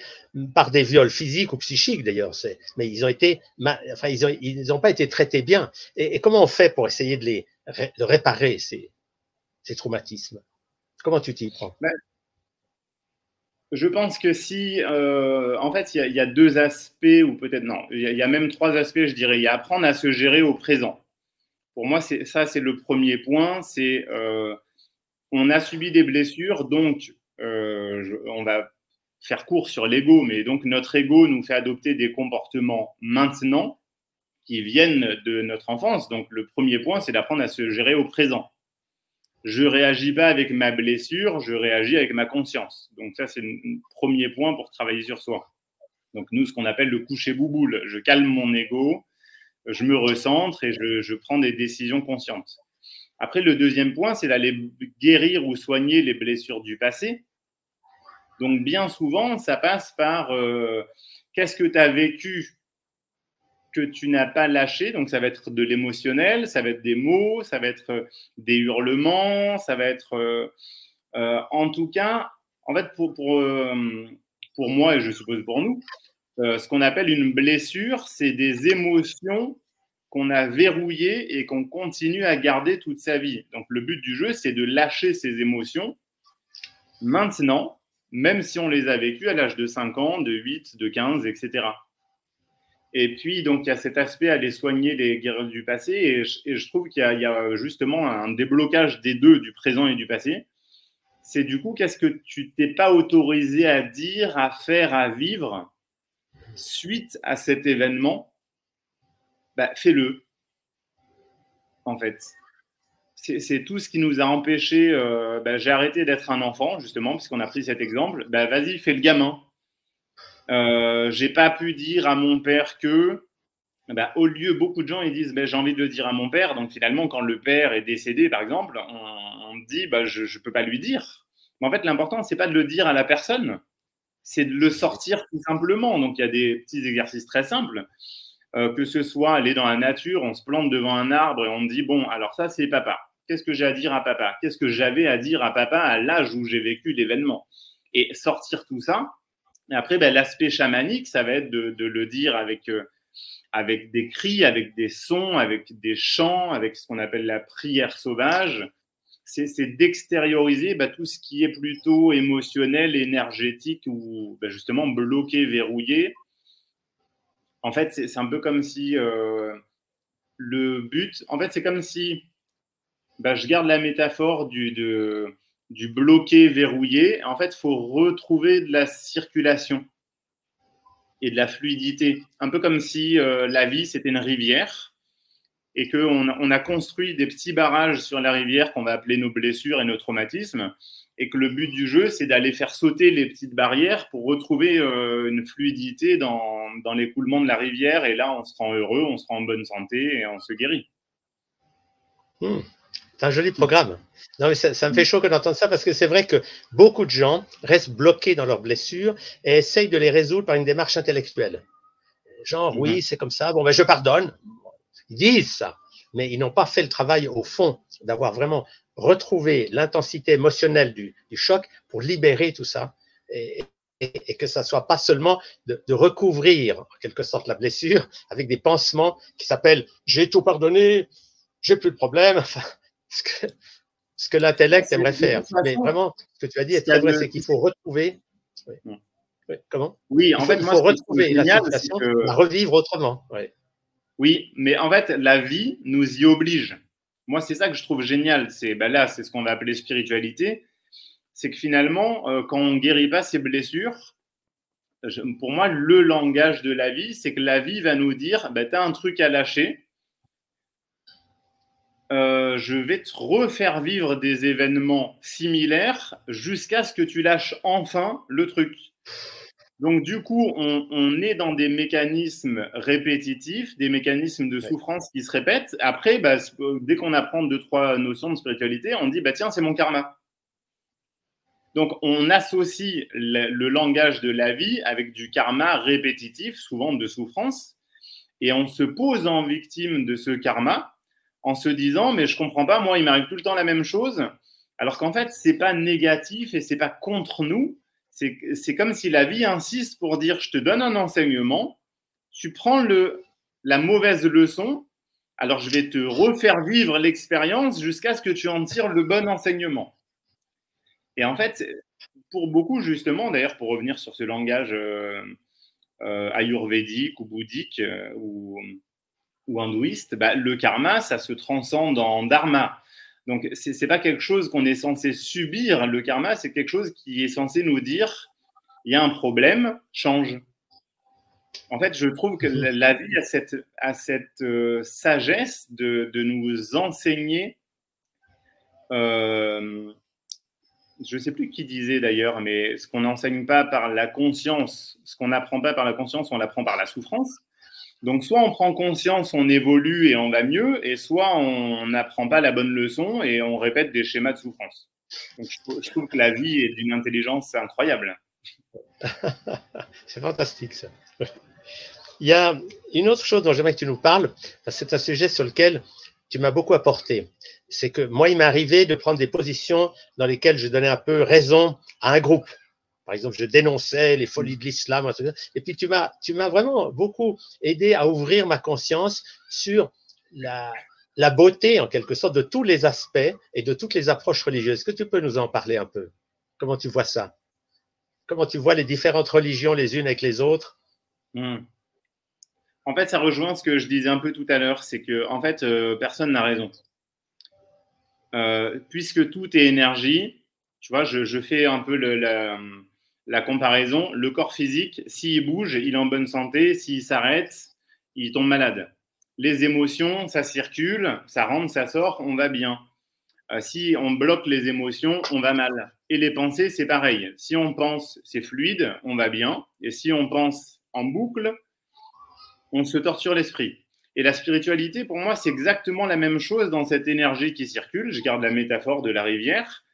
par des viols physiques ou psychiques d'ailleurs, mais ils ont été, enfin, ils n'ont pas été traités bien. Et comment on fait pour essayer de réparer ces traumatismes? Comment tu t'y prends? Je pense que si, en fait, il y a deux aspects, ou peut-être non, il y a même trois aspects, je dirais. Il y a apprendre à se gérer au présent. Pour moi, c'est le premier point. C'est on a subi des blessures, donc on va faire court sur l'ego, mais donc notre ego nous fait adopter des comportements maintenant qui viennent de notre enfance. Donc le premier point, c'est d'apprendre à se gérer au présent. Je ne réagis pas avec ma blessure, je réagis avec ma conscience. Donc ça, c'est le premier point pour travailler sur soi. Donc nous, ce qu'on appelle le coucher bouboule. Je calme mon ego, je me recentre et je prends des décisions conscientes. Après, le deuxième point, c'est d'aller guérir ou soigner les blessures du passé. Donc bien souvent, ça passe par qu'est-ce que tu as vécu que tu n'as pas lâché. Donc, ça va être de l'émotionnel, ça va être des mots, ça va être des hurlements, ça va être… en tout cas, en fait, pour moi, et je suppose pour nous, ce qu'on appelle une blessure, c'est des émotions qu'on a verrouillées et qu'on continue à garder toute sa vie. Donc, le but du jeu, c'est de lâcher ces émotions maintenant, même si on les a vécus à l'âge de 5 ans, de 8, de 15, etc. Et puis, donc, il y a cet aspect à aller soigner les guerres du passé. Et je trouve qu'il y a justement un déblocage des deux, du présent et du passé. C'est du coup, qu'est-ce que tu t'es pas autorisé à dire, à faire, à vivre suite à cet événement? Bah, fais-le, en fait. C'est tout ce qui nous a empêché. J'ai arrêté d'être un enfant, justement, puisqu'on a pris cet exemple. Bah, vas-y, fais le gamin. J'ai pas pu dire à mon père que, au lieu, beaucoup de gens ils disent j'ai envie de le dire à mon père. Donc finalement, quand le père est décédé, par exemple, on dit je peux pas lui dire. Mais en fait, l'important c'est pas de le dire à la personne, c'est de le sortir tout simplement. Donc il y a des petits exercices très simples, que ce soit aller dans la nature, on se plante devant un arbre et on dit bon alors ça c'est papa. Qu'est-ce que j'ai à dire à papa? Qu'est-ce que j'avais à dire à papa à l'âge où j'ai vécu l'événement? Et sortir tout ça. Et après, l'aspect chamanique, ça va être de le dire avec des cris, avec des sons, avec des chants, avec ce qu'on appelle la prière sauvage. C'est d'extérioriser tout ce qui est plutôt émotionnel, énergétique ou justement bloqué, verrouillé. En fait, c'est un peu comme si le but, en fait, c'est comme si, je garde la métaphore du bloqué, verrouillé. En fait, il faut retrouver de la circulation et de la fluidité. Un peu comme si la vie, c'était une rivière et qu'on a construit des petits barrages sur la rivière qu'on va appeler nos blessures et nos traumatismes, et que le but du jeu, c'est d'aller faire sauter les petites barrières pour retrouver une fluidité dans l'écoulement de la rivière, et là, on se rend heureux, on se rend en bonne santé et on se guérit. C'est un joli programme. Non, mais ça me fait chaud d'entendre ça parce que c'est vrai que beaucoup de gens restent bloqués dans leurs blessures et essayent de les résoudre par une démarche intellectuelle. Genre, oui, c'est comme ça, je pardonne. Ils disent ça, mais ils n'ont pas fait le travail au fond d'avoir vraiment retrouvé l'intensité émotionnelle du choc pour libérer tout ça et que ça ne soit pas seulement de recouvrir en quelque sorte la blessure avec des pansements qui s'appellent « j'ai tout pardonné, j'ai plus de problème ». Ce que l'intellect aimerait faire. Mais vraiment, ce que tu as dit est très vrai, c'est qu'il faut retrouver. Comment? Oui, en fait, il faut retrouver la situation, la revivre autrement. Oui, mais en fait, la vie nous y oblige. Moi, c'est ça que je trouve génial. C'est c'est ce qu'on va appeler spiritualité. C'est que finalement, quand on ne guérit pas ses blessures, pour moi, le langage de la vie, c'est que la vie va nous dire tu as un truc à lâcher. Je vais te refaire vivre des événements similaires jusqu'à ce que tu lâches enfin le truc. Donc, du coup, on est dans des mécanismes répétitifs, des mécanismes de souffrance qui se répètent. Après, dès qu'on apprend 2-3 notions de spiritualité, on dit tiens, c'est mon karma. Donc, on associe le langage de la vie avec du karma répétitif, souvent de souffrance, et on se pose en victime de ce karma en se disant mais je comprends pas, moi il m'arrive tout le temps la même chose, alors qu'en fait c'est pas négatif et c'est pas contre nous, c'est comme si la vie insiste pour dire je te donne un enseignement, tu prends la mauvaise leçon, alors je vais te refaire vivre l'expérience jusqu'à ce que tu en tires le bon enseignement. Et en fait pour beaucoup justement, d'ailleurs pour revenir sur ce langage ayurvédique ou bouddhique ou hindouiste, le karma, ça se transcende en dharma. Donc, ce n'est pas quelque chose qu'on est censé subir. Le karma, c'est quelque chose qui est censé nous dire il y a un problème, change. En fait, je trouve que la vie a cette sagesse de nous enseigner. Je ne sais plus qui disait d'ailleurs, mais ce qu'on n'enseigne pas par la conscience, ce qu'on n'apprend pas par la conscience, on l'apprend par la souffrance. Donc, soit on prend conscience, on évolue et on va mieux, et soit on n'apprend pas la bonne leçon et on répète des schémas de souffrance. Donc, je trouve que la vie est d'une intelligence incroyable. C'est fantastique, ça. Il y a une autre chose dont j'aimerais que tu nous parles, c'est un sujet sur lequel tu m'as beaucoup apporté. C'est que moi, il m'est arrivé de prendre des positions dans lesquelles je donnais un peu raison à un groupe. Par exemple, je dénonçais les folies de l'islam, et puis tu m'as vraiment beaucoup aidé à ouvrir ma conscience sur la beauté, en quelque sorte, de tous les aspects et de toutes les approches religieuses. Est-ce que tu peux nous en parler un peu? Comment tu vois ça? Comment tu vois les différentes religions les unes avec les autres? En fait, ça rejoint ce que je disais un peu tout à l'heure, c'est que en fait, personne n'a raison. Puisque tout est énergie, tu vois, je fais un peu la comparaison. Le corps physique, s'il bouge, il est en bonne santé. S'il s'arrête, il tombe malade. Les émotions, ça circule, ça rentre, ça sort, on va bien. Si on bloque les émotions, on va mal. Et les pensées, c'est pareil. Si on pense, c'est fluide, on va bien. Et si on pense en boucle, on se torture l'esprit. Et la spiritualité, pour moi, c'est exactement la même chose dans cette énergie qui circule. Je garde la métaphore de la rivière.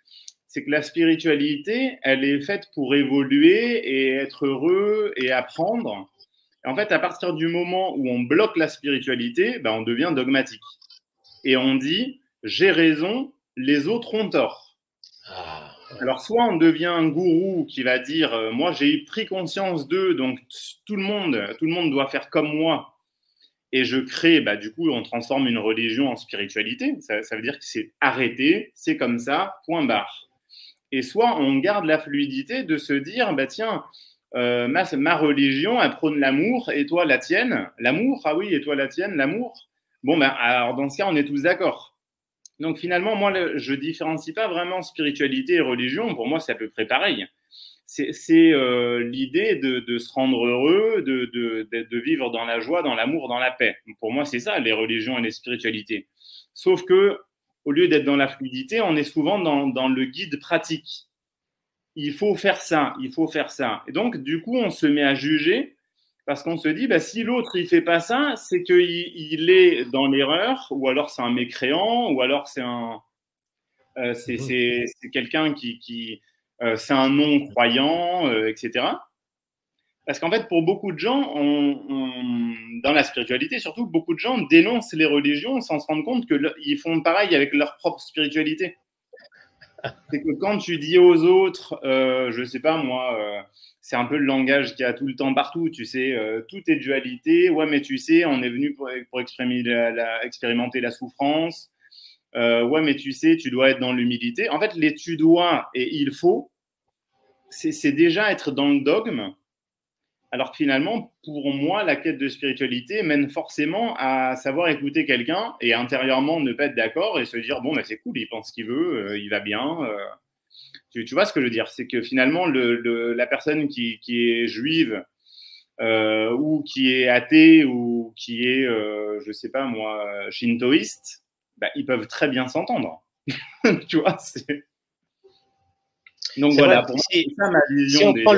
C'est que la spiritualité, elle est faite pour évoluer et être heureux et apprendre. Et en fait, à partir du moment où on bloque la spiritualité, ben, on devient dogmatique. Et on dit, j'ai raison, les autres ont tort. Alors, soit on devient un gourou qui va dire, moi, j'ai pris conscience d'eux, donc tout le monde doit faire comme moi. Et je crée, bah, du coup, on transforme une religion en spiritualité. Ça veut dire que c'est arrêté, c'est comme ça, point barre. Et soit on garde la fluidité de se dire, bah, tiens, ma religion, elle prône l'amour, et toi, la tienne, l'amour, ah oui, et toi, la tienne, l'amour. Bon, ben, alors dans ce cas, on est tous d'accord. Donc finalement, moi, je différencie pas vraiment spiritualité et religion. Pour moi, c'est à peu près pareil. C'est l'idée de se rendre heureux, de vivre dans la joie, dans l'amour, dans la paix. Pour moi, c'est ça, les religions et les spiritualités. Sauf que, au lieu d'être dans la fluidité, on est souvent dans le guide pratique. Il faut faire ça, il faut faire ça. Et donc, du coup, on se met à juger parce qu'on se dit, bah, si l'autre, il fait pas ça, c'est qu'il est dans l'erreur, ou alors c'est un mécréant, ou alors c'est quelqu'un qui c'est un non-croyant, etc. Parce qu'en fait, pour beaucoup de gens, dans la spiritualité, surtout, beaucoup de gens dénoncent les religions sans se rendre compte qu'ils font pareil avec leur propre spiritualité. C'est que quand tu dis aux autres, je sais pas moi, c'est un peu le langage qu'il y a tout le temps partout, tu sais, tout est dualité, ouais, mais tu sais, on est venu pour expérimenter la souffrance, ouais, mais tu sais, tu dois être dans l'humilité. En fait, les tu dois et il faut, c'est déjà être dans le dogme, alors que finalement, pour moi, la quête de spiritualité mène forcément à savoir écouter quelqu'un et intérieurement ne pas être d'accord et se dire, bon, bah, c'est cool, il pense ce qu'il veut, il va bien. Tu vois ce que je veux dire? C'est que finalement, la personne qui est juive ou qui est athée ou qui est, je sais pas moi, shintoïste, bah, ils peuvent très bien s'entendre. Tu vois, donc voilà, vrai, pour moi, c'est ça ma vision. Si on prend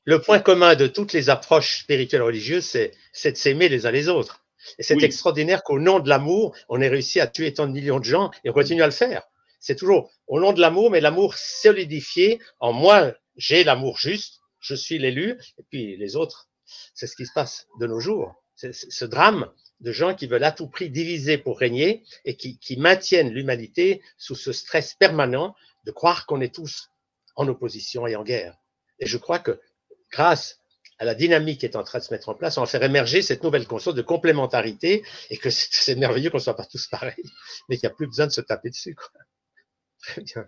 le point commun de toutes les approches spirituelles religieuses, c'est de s'aimer les uns les autres. Et c'est extraordinaire qu'au nom de l'amour, on ait réussi à tuer tant de millions de gens et on continue à le faire. C'est toujours au nom de l'amour, mais l'amour solidifié en moi, j'ai l'amour juste, je suis l'élu, et puis les autres, c'est ce qui se passe de nos jours. C'est ce drame de gens qui veulent à tout prix diviser pour régner et qui maintiennent l'humanité sous ce stress permanent de croire qu'on est tous en opposition et en guerre. Et je crois que grâce à la dynamique qui est en train de se mettre en place, on va faire émerger cette nouvelle conscience de complémentarité et que c'est merveilleux qu'on ne soit pas tous pareils, mais qu'il n'y a plus besoin de se taper dessus. Quoi. Très bien.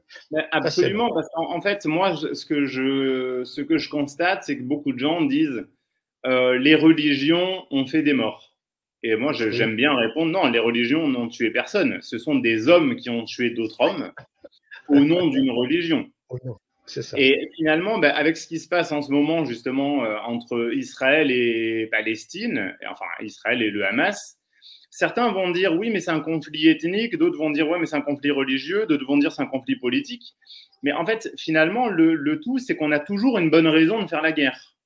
Absolument, parce qu'en fait, moi, ce que je constate, c'est que beaucoup de gens disent les religions ont fait des morts. Et moi, j'aime bien répondre non, les religions n'ont tué personne. Ce sont des hommes qui ont tué d'autres hommes au nom d'une religion. C'est ça. Et finalement, ben, avec ce qui se passe en ce moment, justement, entre Israël et Palestine, enfin Israël et le Hamas, certains vont dire oui, mais c'est un conflit ethnique, d'autres vont dire ouais, mais c'est un conflit religieux, d'autres vont dire c'est un conflit politique. Mais en fait, finalement, le tout, c'est qu'on a toujours une bonne raison de faire la guerre.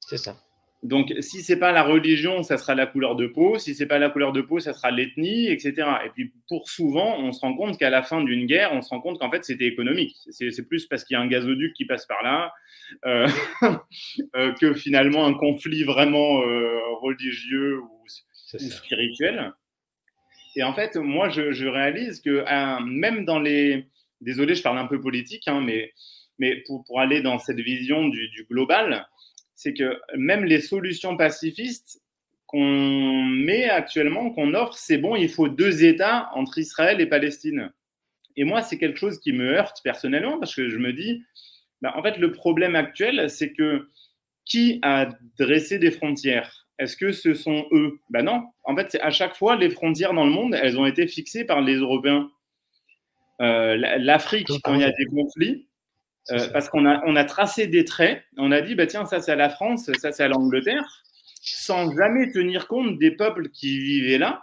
C'est ça. Donc, si c'est pas la religion, ça sera la couleur de peau. Si c'est pas la couleur de peau, ça sera l'ethnie, etc. Et puis, pour souvent, on se rend compte qu'à la fin d'une guerre, on se rend compte qu'en fait, c'était économique. C'est plus parce qu'il y a un gazoduc qui passe par là que finalement un conflit vraiment religieux ou spirituel. Et en fait, moi, je réalise que même dans les... Désolé, je parle un peu politique, hein, mais pour aller dans cette vision du global, c'est que même les solutions pacifistes qu'on met actuellement, qu'on offre, c'est bon, il faut 2 États entre Israël et Palestine. Et moi, c'est quelque chose qui me heurte personnellement parce que je me dis, En fait, le problème actuel, c'est que qui a dressé des frontières? Est-ce que ce sont eux? Non. En fait, à chaque fois, les frontières dans le monde, elles ont été fixées par les Européens. L'Afrique, quand il y a des conflits, parce qu'on a tracé des traits, on a dit, tiens, ça c'est à la France, ça c'est à l'Angleterre, sans jamais tenir compte des peuples qui vivaient là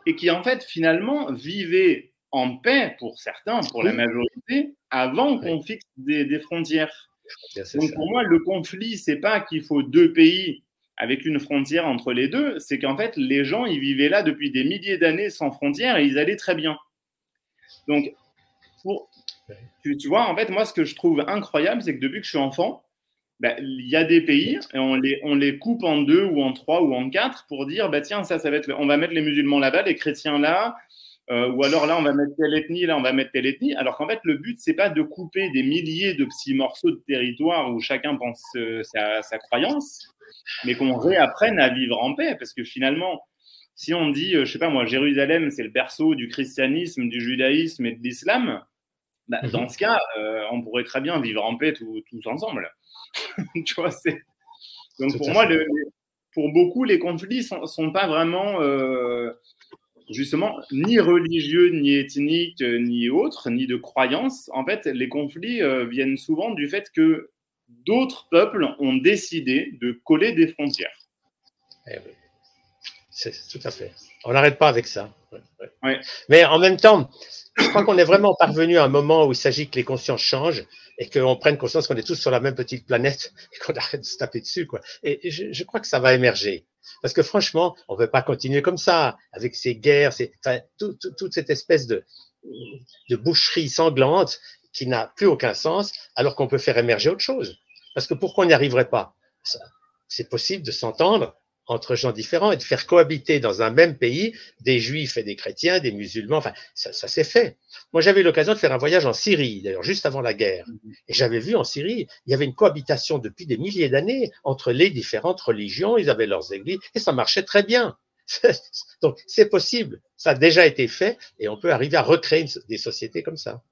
et qui, en fait, finalement, vivaient en paix pour certains, pour la majorité, avant qu'on fixe des frontières. Donc, pour moi, le conflit, c'est pas qu'il faut deux pays avec une frontière entre les deux, c'est qu'en fait, les gens, ils vivaient là depuis des milliers d'années sans frontières et ils allaient très bien. Donc, tu vois, en fait, moi, ce que je trouve incroyable, c'est que depuis que je suis enfant, il y a des pays et on les coupe en 2 ou en 3 ou en 4 pour dire, tiens, ça va être, on va mettre les musulmans là-bas, les chrétiens là, ou alors là, on va mettre telle ethnie, là, on va mettre telle ethnie. Alors qu'en fait, le but, c'est pas de couper des milliers de petits morceaux de territoire où chacun pense sa croyance, mais qu'on réapprenne à vivre en paix. Parce que finalement, si on dit, je sais pas moi, Jérusalem, c'est le berceau du christianisme, du judaïsme et de l'islam, dans ce cas, on pourrait très bien vivre en paix tous ensemble. Tu vois, donc pour moi, pour beaucoup, les conflits sont pas vraiment justement ni religieux, ni ethniques, ni autres, ni de croyances. En fait, les conflits viennent souvent du fait que d'autres peuples ont décidé de coller des frontières. C'est tout à fait. On n'arrête pas avec ça. Ouais. Mais en même temps, je crois qu'on est vraiment parvenu à un moment où il s'agit que les consciences changent et qu'on prenne conscience qu'on est tous sur la même petite planète et qu'on arrête de se taper dessus, quoi. Et je crois que ça va émerger. Parce que franchement, on ne peut pas continuer comme ça, avec ces guerres, toute cette espèce de boucherie sanglante qui n'a plus aucun sens, alors qu'on peut faire émerger autre chose. Parce que pourquoi on n'y arriverait pas? C'est possible de s'entendre entre gens différents et de faire cohabiter dans un même pays des juifs et des chrétiens, des musulmans, enfin, ça s'est fait. Moi, j'avais eu l'occasion de faire un voyage en Syrie, d'ailleurs, juste avant la guerre. Et j'avais vu en Syrie, il y avait une cohabitation depuis des milliers d'années entre les différentes religions, ils avaient leurs églises, et ça marchait très bien. Donc, c'est possible, ça a déjà été fait, et on peut arriver à recréer des sociétés comme ça.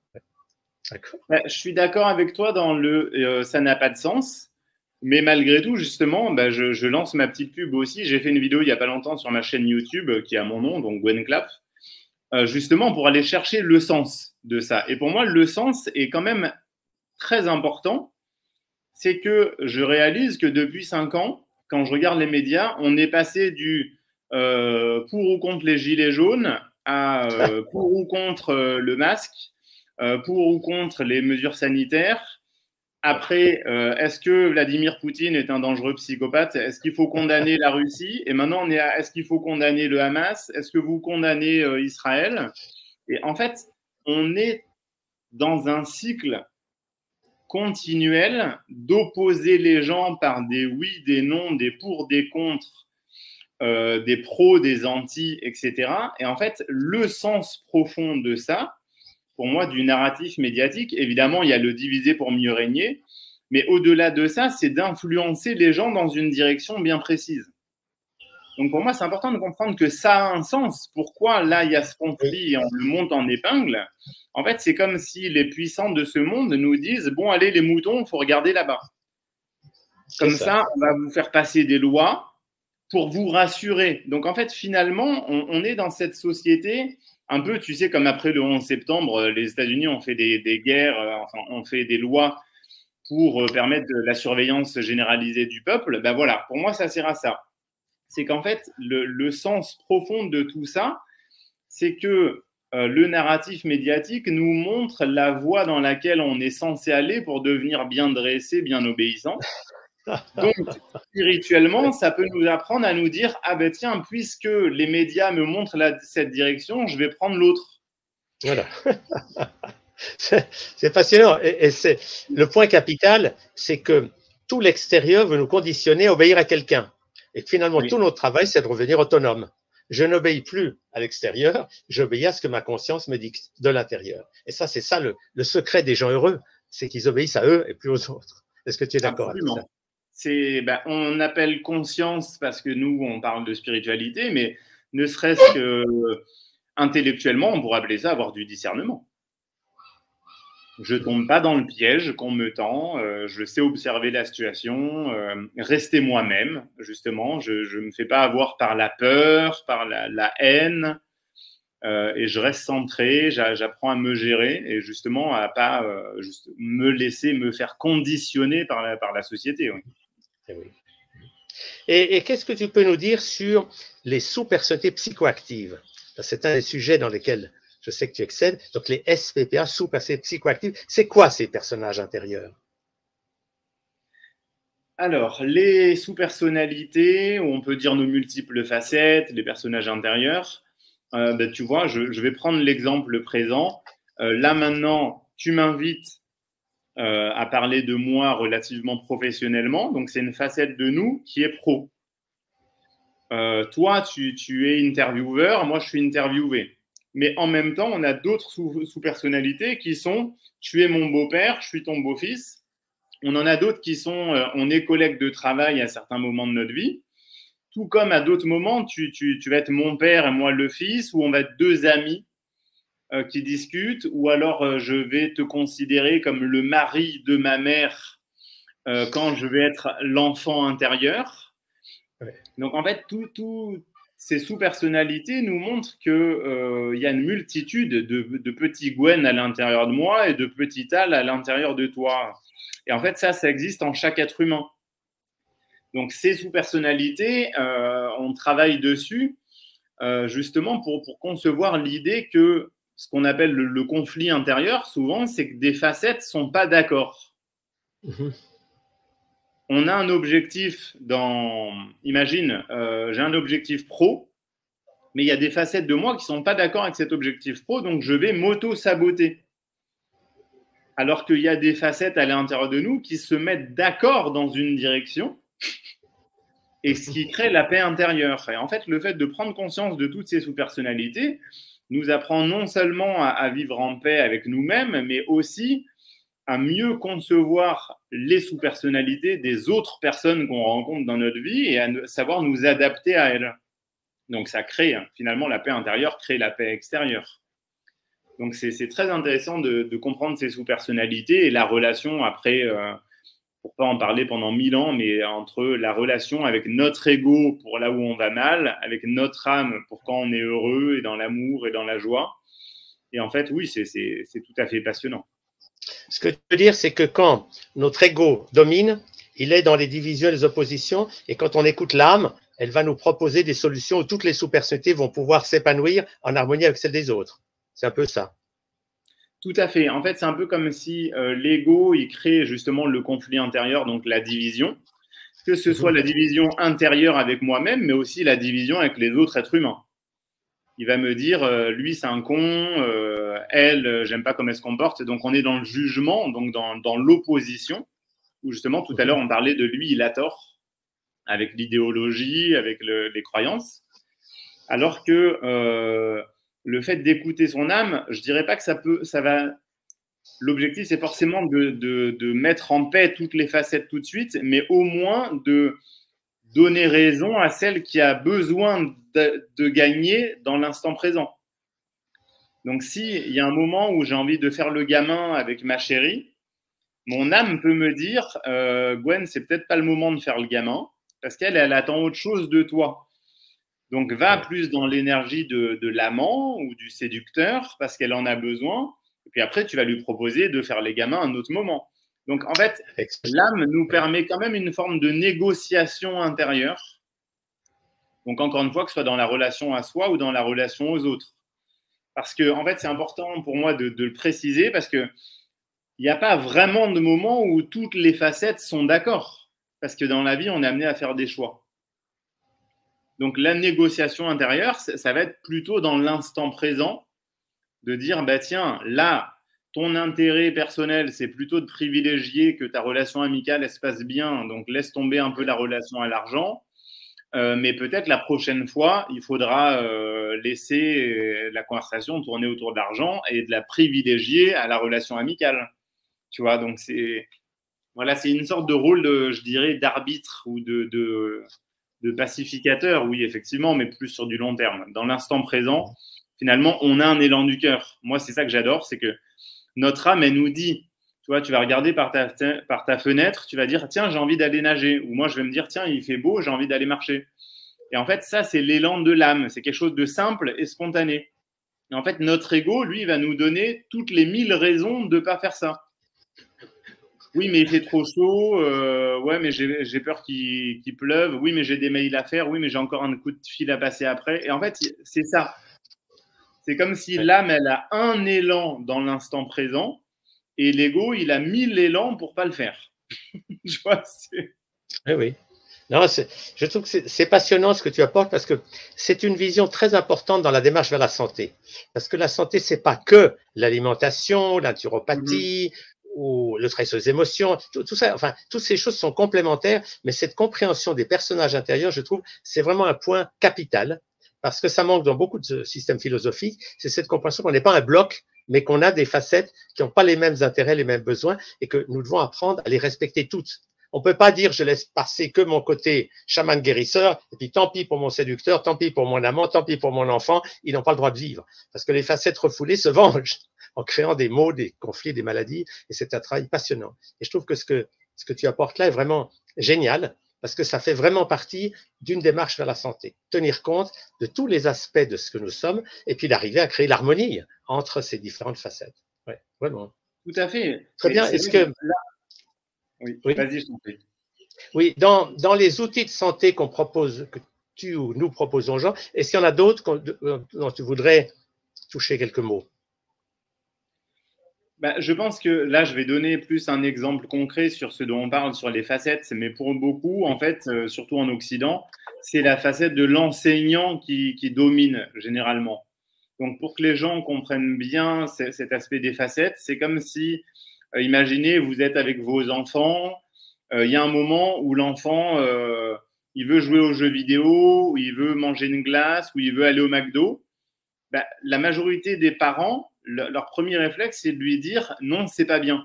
D'accord. Je suis d'accord avec toi dans ça n'a pas de sens. Mais malgré tout, justement, je lance ma petite pub aussi. J'ai fait une vidéo il n'y a pas longtemps sur ma chaîne YouTube qui a mon nom, donc Gwen Clap, justement pour aller chercher le sens de ça. Et pour moi, le sens est quand même très important. C'est que je réalise que depuis 5 ans, quand je regarde les médias, on est passé du pour ou contre les gilets jaunes à pour ou contre le masque, pour ou contre les mesures sanitaires. Après, est-ce que Vladimir Poutine est un dangereux psychopathe? Est-ce qu'il faut condamner la Russie? Et maintenant, on est à est-ce qu'il faut condamner le Hamas? Est-ce que vous condamnez Israël? Et en fait, on est dans un cycle continuel d'opposer les gens par des oui, des non, des pour, des contre, des pros, des anti, etc. Et en fait, le sens profond de ça, pour moi, du narratif médiatique, évidemment, il y a le diviser pour mieux régner, mais au-delà de ça, c'est d'influencer les gens dans une direction bien précise. Donc pour moi, c'est important de comprendre que ça a un sens. Pourquoi là, il y a ce conflit et on le monte en épingle? En fait, c'est comme si les puissants de ce monde nous disent, bon, allez, les moutons, il faut regarder là-bas. Comme ça, on va vous faire passer des lois pour vous rassurer. Donc en fait, finalement, on est dans cette société un peu, tu sais, comme après le 11 septembre, les États-Unis ont fait des guerres, enfin, ont fait des lois pour permettre la surveillance généralisée du peuple. Voilà, pour moi, ça sert à ça. C'est qu'en fait, le sens profond de tout ça, c'est que le narratif médiatique nous montre la voie dans laquelle on est censé aller pour devenir bien dressé, bien obéissant. Donc, spirituellement, ça peut nous apprendre à nous dire « Ah ben tiens, puisque les médias me montrent cette direction, je vais prendre l'autre. » Voilà. C'est passionnant. Et c'est le point capital, c'est que tout l'extérieur veut nous conditionner à obéir à quelqu'un. Et finalement, tout notre travail, c'est de revenir autonome. Je n'obéis plus à l'extérieur, j'obéis à ce que ma conscience me dicte de l'intérieur. Et ça, c'est ça le secret des gens heureux, c'est qu'ils obéissent à eux et plus aux autres. Est-ce que tu es d'accord avec ça? On appelle conscience parce que nous, on parle de spiritualité, mais ne serait-ce que intellectuellement, on pourrait appeler ça avoir du discernement. Je tombe pas dans le piège qu'on me tend. Je sais observer la situation, rester moi-même, justement. Je me fais pas avoir par la peur, par la haine, et je reste centré. J'apprends à me gérer et justement à pas juste me laisser me faire conditionner par la société. Oui. Eh oui. Et qu'est-ce que tu peux nous dire sur les sous-personnalités psychoactives? C'est un des sujets dans lesquels je sais que tu excelles. Donc, les SPPA, sous-personnalités psychoactives, c'est quoi ces personnages intérieurs? Alors, les sous-personnalités, ou on peut dire nos multiples facettes, les personnages intérieurs, ben, tu vois, je vais prendre l'exemple présent. Là, maintenant, tu m'invites à parler de moi relativement professionnellement. Donc, c'est une facette de nous qui est pro. Toi, tu es intervieweur, moi, je suis interviewé. Mais en même temps, on a d'autres sous-personnalités qui sont tu es mon beau-père, je suis ton beau-fils. On en a d'autres qui sont on est collègues de travail à certains moments de notre vie. Tout comme à d'autres moments, tu vas être mon père et moi le fils, ou on va être deux amis qui discutent, ou alors je vais te considérer comme le mari de ma mère quand je vais être l'enfant intérieur. Ouais. Donc en fait, tout ces sous-personnalités nous montrent qu'il y a une multitude de petits Gwen à l'intérieur de moi et de petits Tal à l'intérieur de toi. Et en fait, ça existe en chaque être humain. Donc ces sous-personnalités, on travaille dessus justement pour concevoir l'idée que ce qu'on appelle le conflit intérieur, souvent, c'est que des facettes ne sont pas d'accord. On a un objectif imagine, j'ai un objectif pro, mais il y a des facettes de moi qui ne sont pas d'accord avec cet objectif pro, donc je vais m'auto-saboter. Alors qu'il y a des facettes à l'intérieur de nous qui se mettent d'accord dans une direction, et ce qui crée la paix intérieure. Et en fait, le fait de prendre conscience de toutes ces sous-personnalités nous apprend non seulement à vivre en paix avec nous-mêmes, mais aussi à mieux concevoir les sous-personnalités des autres personnes qu'on rencontre dans notre vie et à savoir nous adapter à elles. Donc ça crée, finalement, la paix intérieure crée la paix extérieure. Donc c'est très intéressant de comprendre ces sous-personnalités et la relation après, pour pas en parler pendant 1000 ans, mais entre la relation avec notre ego pour là où on va mal, avec notre âme pour quand on est heureux et dans l'amour et dans la joie. Et en fait, oui, c'est tout à fait passionnant. Ce que tu veux dire, c'est que quand notre ego domine, il est dans les divisions et les oppositions, et quand on écoute l'âme, elle va nous proposer des solutions où toutes les sous-personnalités vont pouvoir s'épanouir en harmonie avec celles des autres. C'est un peu ça. Tout à fait. En fait, c'est un peu comme si l'ego, il crée justement le conflit intérieur, donc la division, que ce soit la division intérieure avec moi-même, mais aussi la division avec les autres êtres humains. Il va me dire, lui, c'est un con, elle, j'aime pas comment elle se comporte. Donc, on est dans le jugement, donc dans l'opposition, où justement, tout à l'heure, on parlait de lui, il a tort, avec l'idéologie, avec les croyances. Alors que le fait d'écouter son âme, je dirais pas que ça va. L'objectif, c'est forcément de mettre en paix toutes les facettes tout de suite, mais au moins de donner raison à celle qui a besoin de gagner dans l'instant présent. Donc, s'il y a un moment où j'ai envie de faire le gamin avec ma chérie, mon âme peut me dire Gwen, c'est peut-être pas le moment de faire le gamin, parce qu'elle attend autre chose de toi. Donc, va plus dans l'énergie de l'amant ou du séducteur, parce qu'elle en a besoin. Et puis après, tu vas lui proposer de faire les gamins à un autre moment. Donc, en fait, l'âme nous permet quand même une forme de négociation intérieure. Donc, encore une fois, que ce soit dans la relation à soi ou dans la relation aux autres. Parce que, en fait, c'est important pour moi de le préciser, parce qu'il n'y a pas vraiment de moment où toutes les facettes sont d'accord. Parce que dans la vie, on est amené à faire des choix. Donc, la négociation intérieure, ça va être plutôt dans l'instant présent, de dire, bah, tiens, là, ton intérêt personnel, c'est plutôt de privilégier que ta relation amicale, elle se passe bien, donc laisse tomber un peu la relation à l'argent. Mais peut-être la prochaine fois, il faudra laisser la conversation tourner autour de l'argent et de la privilégier à la relation amicale. Tu vois, donc c'est une sorte de rôle, je dirais, d'arbitre ou de pacificateur, oui, effectivement, mais plus sur du long terme. Dans l'instant présent, finalement, on a un élan du cœur. Moi, c'est ça que j'adore, c'est que Notre âme, elle nous dit, tu vois, tu vas regarder par ta fenêtre, tu vas dire, tiens, j'ai envie d'aller nager. Ou moi, je vais me dire, tiens, il fait beau, j'ai envie d'aller marcher. Et en fait, ça, c'est l'élan de l'âme. C'est quelque chose de simple et spontané. Et en fait, notre ego, lui, va nous donner toutes les 1000 raisons de ne pas faire ça. Oui, mais il fait trop chaud. Ouais, mais j'ai peur qu'il pleuve. Oui, mais j'ai des mails à faire. Oui, mais j'ai encore un coup de fil à passer après. Et en fait, c'est ça. C'est comme si l'âme, elle a un élan dans l'instant présent et l'ego, il a 1000 élans pour pas le faire. Je vois, oui, oui. Non, je trouve que c'est passionnant ce que tu apportes parce que c'est une vision très importante dans la démarche vers la santé. Parce que la santé, c'est pas que l'alimentation, la naturopathie ou le travail sur les émotions, tout ça, enfin, toutes ces choses sont complémentaires, mais cette compréhension des personnages intérieurs, je trouve, c'est vraiment un point capital parce que ça manque dans beaucoup de systèmes philosophiques, c'est cette compréhension qu'on n'est pas un bloc, mais qu'on a des facettes qui n'ont pas les mêmes intérêts, les mêmes besoins et que nous devons apprendre à les respecter toutes. On ne peut pas dire je laisse passer que mon côté chaman guérisseur, et puis tant pis pour mon séducteur, tant pis pour mon amant, tant pis pour mon enfant, ils n'ont pas le droit de vivre. Parce que les facettes refoulées se vengent en créant des maux, des conflits, des maladies, et c'est un travail passionnant. Et je trouve que ce que tu apportes là est vraiment génial, parce que ça fait vraiment partie d'une démarche vers la santé. Tenir compte de tous les aspects de ce que nous sommes, et puis d'arriver à créer l'harmonie entre ces différentes facettes. Ouais, vraiment. Tout à fait. Très bien. Est-ce que oui, oui. Vas-y, je t'en prie. Oui, dans les outils de santé qu'on propose, que tu ou nous proposons aux gens, est-ce qu'il y en a d'autres dont tu voudrais toucher quelques mots? Je pense que là, je vais donner plus un exemple concret sur ce dont on parle, sur les facettes. Mais pour beaucoup, en fait, surtout en Occident, c'est la facette de l'enseignant qui domine généralement. Donc, pour que les gens comprennent bien cet aspect des facettes, c'est comme si, imaginez, vous êtes avec vos enfants, il y a un moment où l'enfant, il veut jouer aux jeux vidéo, ou il veut manger une glace, ou il veut aller au McDo. La majorité des parents, leur premier réflexe, c'est de lui dire non, c'est pas bien.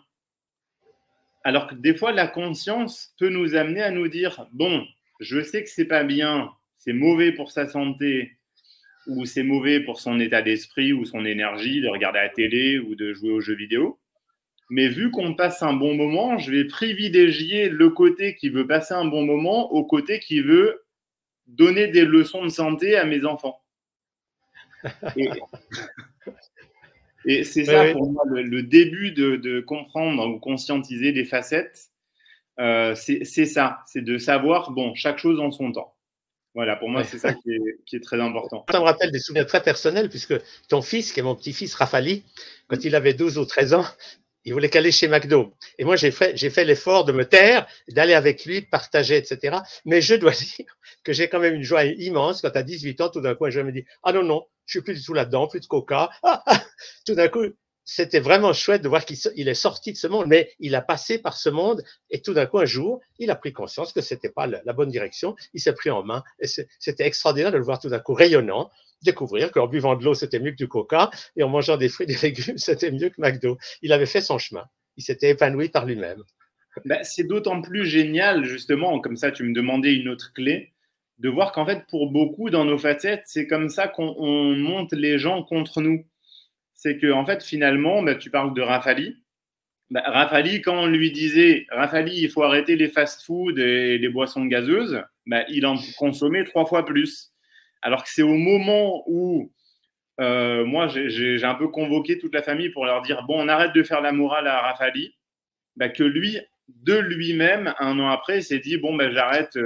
Alors que des fois, la conscience peut nous amener à nous dire bon, je sais que c'est pas bien, c'est mauvais pour sa santé, ou c'est mauvais pour son état d'esprit ou son énergie de regarder la télé ou de jouer aux jeux vidéo. Mais vu qu'on passe un bon moment, je vais privilégier le côté qui veut passer un bon moment au côté qui veut donner des leçons de santé à mes enfants. Et c'est ça, pour moi, le début de comprendre ou conscientiser les facettes. C'est ça, c'est de savoir, bon, chaque chose en son temps. Voilà, pour moi, c'est ça qui est très important. Ça me rappelle des souvenirs très personnels, puisque ton fils, qui est mon petit-fils Rafali, quand il avait 12 ou 13 ans, il voulait qu'aller chez McDo. Et moi, j'ai fait l'effort de me taire, d'aller avec lui, de partager, etc. Mais je dois dire que j'ai quand même une joie immense quand à 18 ans, tout d'un coup, je me dis « Ah non, non, je suis plus du tout là-dedans, plus de coca. » Tout d'un coup, c'était vraiment chouette de voir qu'il est sorti de ce monde, mais il a passé par ce monde et tout d'un coup, un jour, il a pris conscience que c'était pas la bonne direction. Il s'est pris en main et c'était extraordinaire de le voir tout d'un coup rayonnant, découvrir qu'en buvant de l'eau, c'était mieux que du coca et en mangeant des fruits et des légumes, c'était mieux que McDo. Il avait fait son chemin. Il s'était épanoui par lui-même. C'est d'autant plus génial, justement, comme ça, tu me demandais une autre clé, de voir qu'en fait, pour beaucoup, dans nos facettes, c'est comme ça qu'on monte les gens contre nous. C'est que, en fait, finalement, tu parles de Rafali. Rafali, quand on lui disait « Rafali, il faut arrêter les fast-foods et les boissons gazeuses », il en consommait 3 fois plus. Alors que c'est au moment où moi, j'ai un peu convoqué toute la famille pour leur dire « Bon, on arrête de faire la morale à Rafali », que lui, de lui-même, un an après, s'est dit « Bon, j'arrête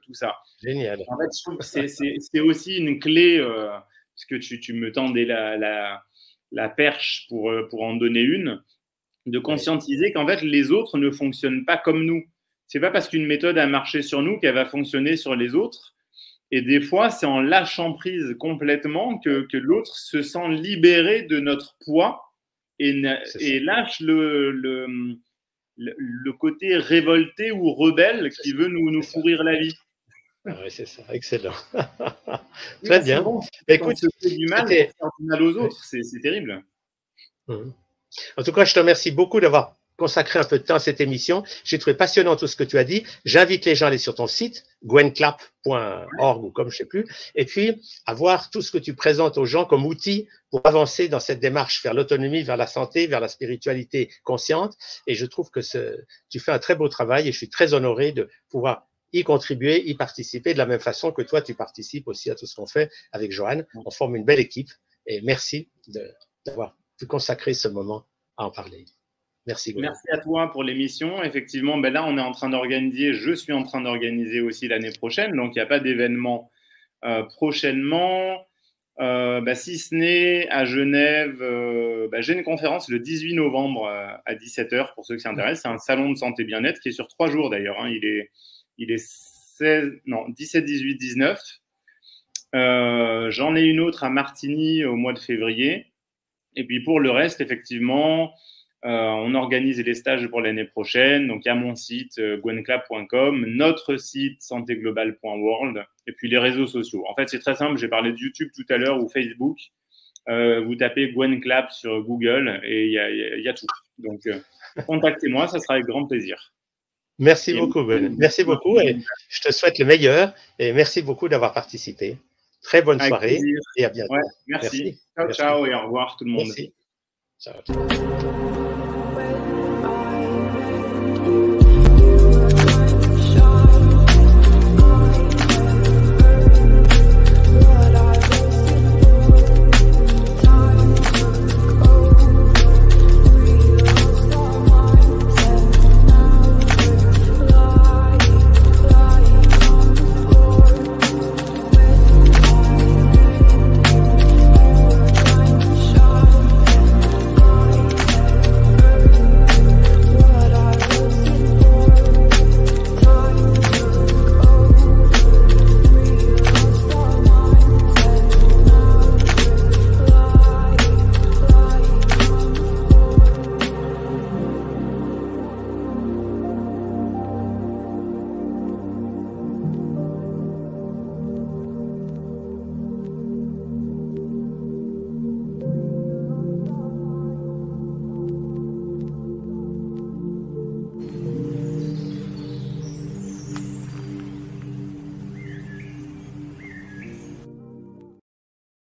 tout ça ». Génial. En fait, je trouve que c'est aussi une clé, parce que tu me tendais la perche pour en donner une, de conscientiser qu'en fait, les autres ne fonctionnent pas comme nous. C'est pas parce qu'une méthode a marché sur nous qu'elle va fonctionner sur les autres. Et des fois, c'est en lâchant prise complètement que l'autre se sent libéré de notre poids et lâche le côté révolté ou rebelle qui veut nous pourrir la vie. Ah oui, c'est ça, excellent. Très bien. Souvent, écoute, on se fait du mal aux autres, c'est terrible. En tout cas, je te remercie beaucoup d'avoir consacré un peu de temps à cette émission. J'ai trouvé passionnant tout ce que tu as dit. J'invite les gens à aller sur ton site, gwenclap.org ou comme je ne sais plus, et puis à voir tout ce que tu présentes aux gens comme outil pour avancer dans cette démarche vers l'autonomie, vers la santé, vers la spiritualité consciente. Et je trouve que tu fais un très beau travail et je suis très honoré de pouvoir y contribuer, y participer de la même façon que toi, tu participes aussi à tout ce qu'on fait avec Joanne. On forme une belle équipe et merci d'avoir pu consacrer ce moment à en parler. Merci. Gwen. Merci à toi pour l'émission. Effectivement, ben là, on est en train d'organiser, je suis en train d'organiser aussi l'année prochaine, donc il n'y a pas d'événement prochainement. Si ce n'est à Genève, j'ai une conférence le 18 novembre à 17h pour ceux qui s'intéressent. C'est un salon de santé bien-être qui est sur 3 jours d'ailleurs. Hein. Il est 17, 18, 19. J'en ai une autre à Martigny au mois de février. Et puis pour le reste, effectivement, on organise les stages pour l'année prochaine. Donc il y a mon site gwenclap.com, notre site santéglobale.world et puis les réseaux sociaux. En fait, c'est très simple. J'ai parlé de YouTube tout à l'heure ou Facebook. Vous tapez Gwenclap sur Google et il y a tout. Donc contactez-moi, ça sera avec grand plaisir. Merci beaucoup, Gwen. Merci beaucoup et je te souhaite le meilleur et merci beaucoup d'avoir participé. Très bonne soirée et à bientôt. Ouais, merci. Ciao, ciao et au revoir tout le monde. Merci. Ciao.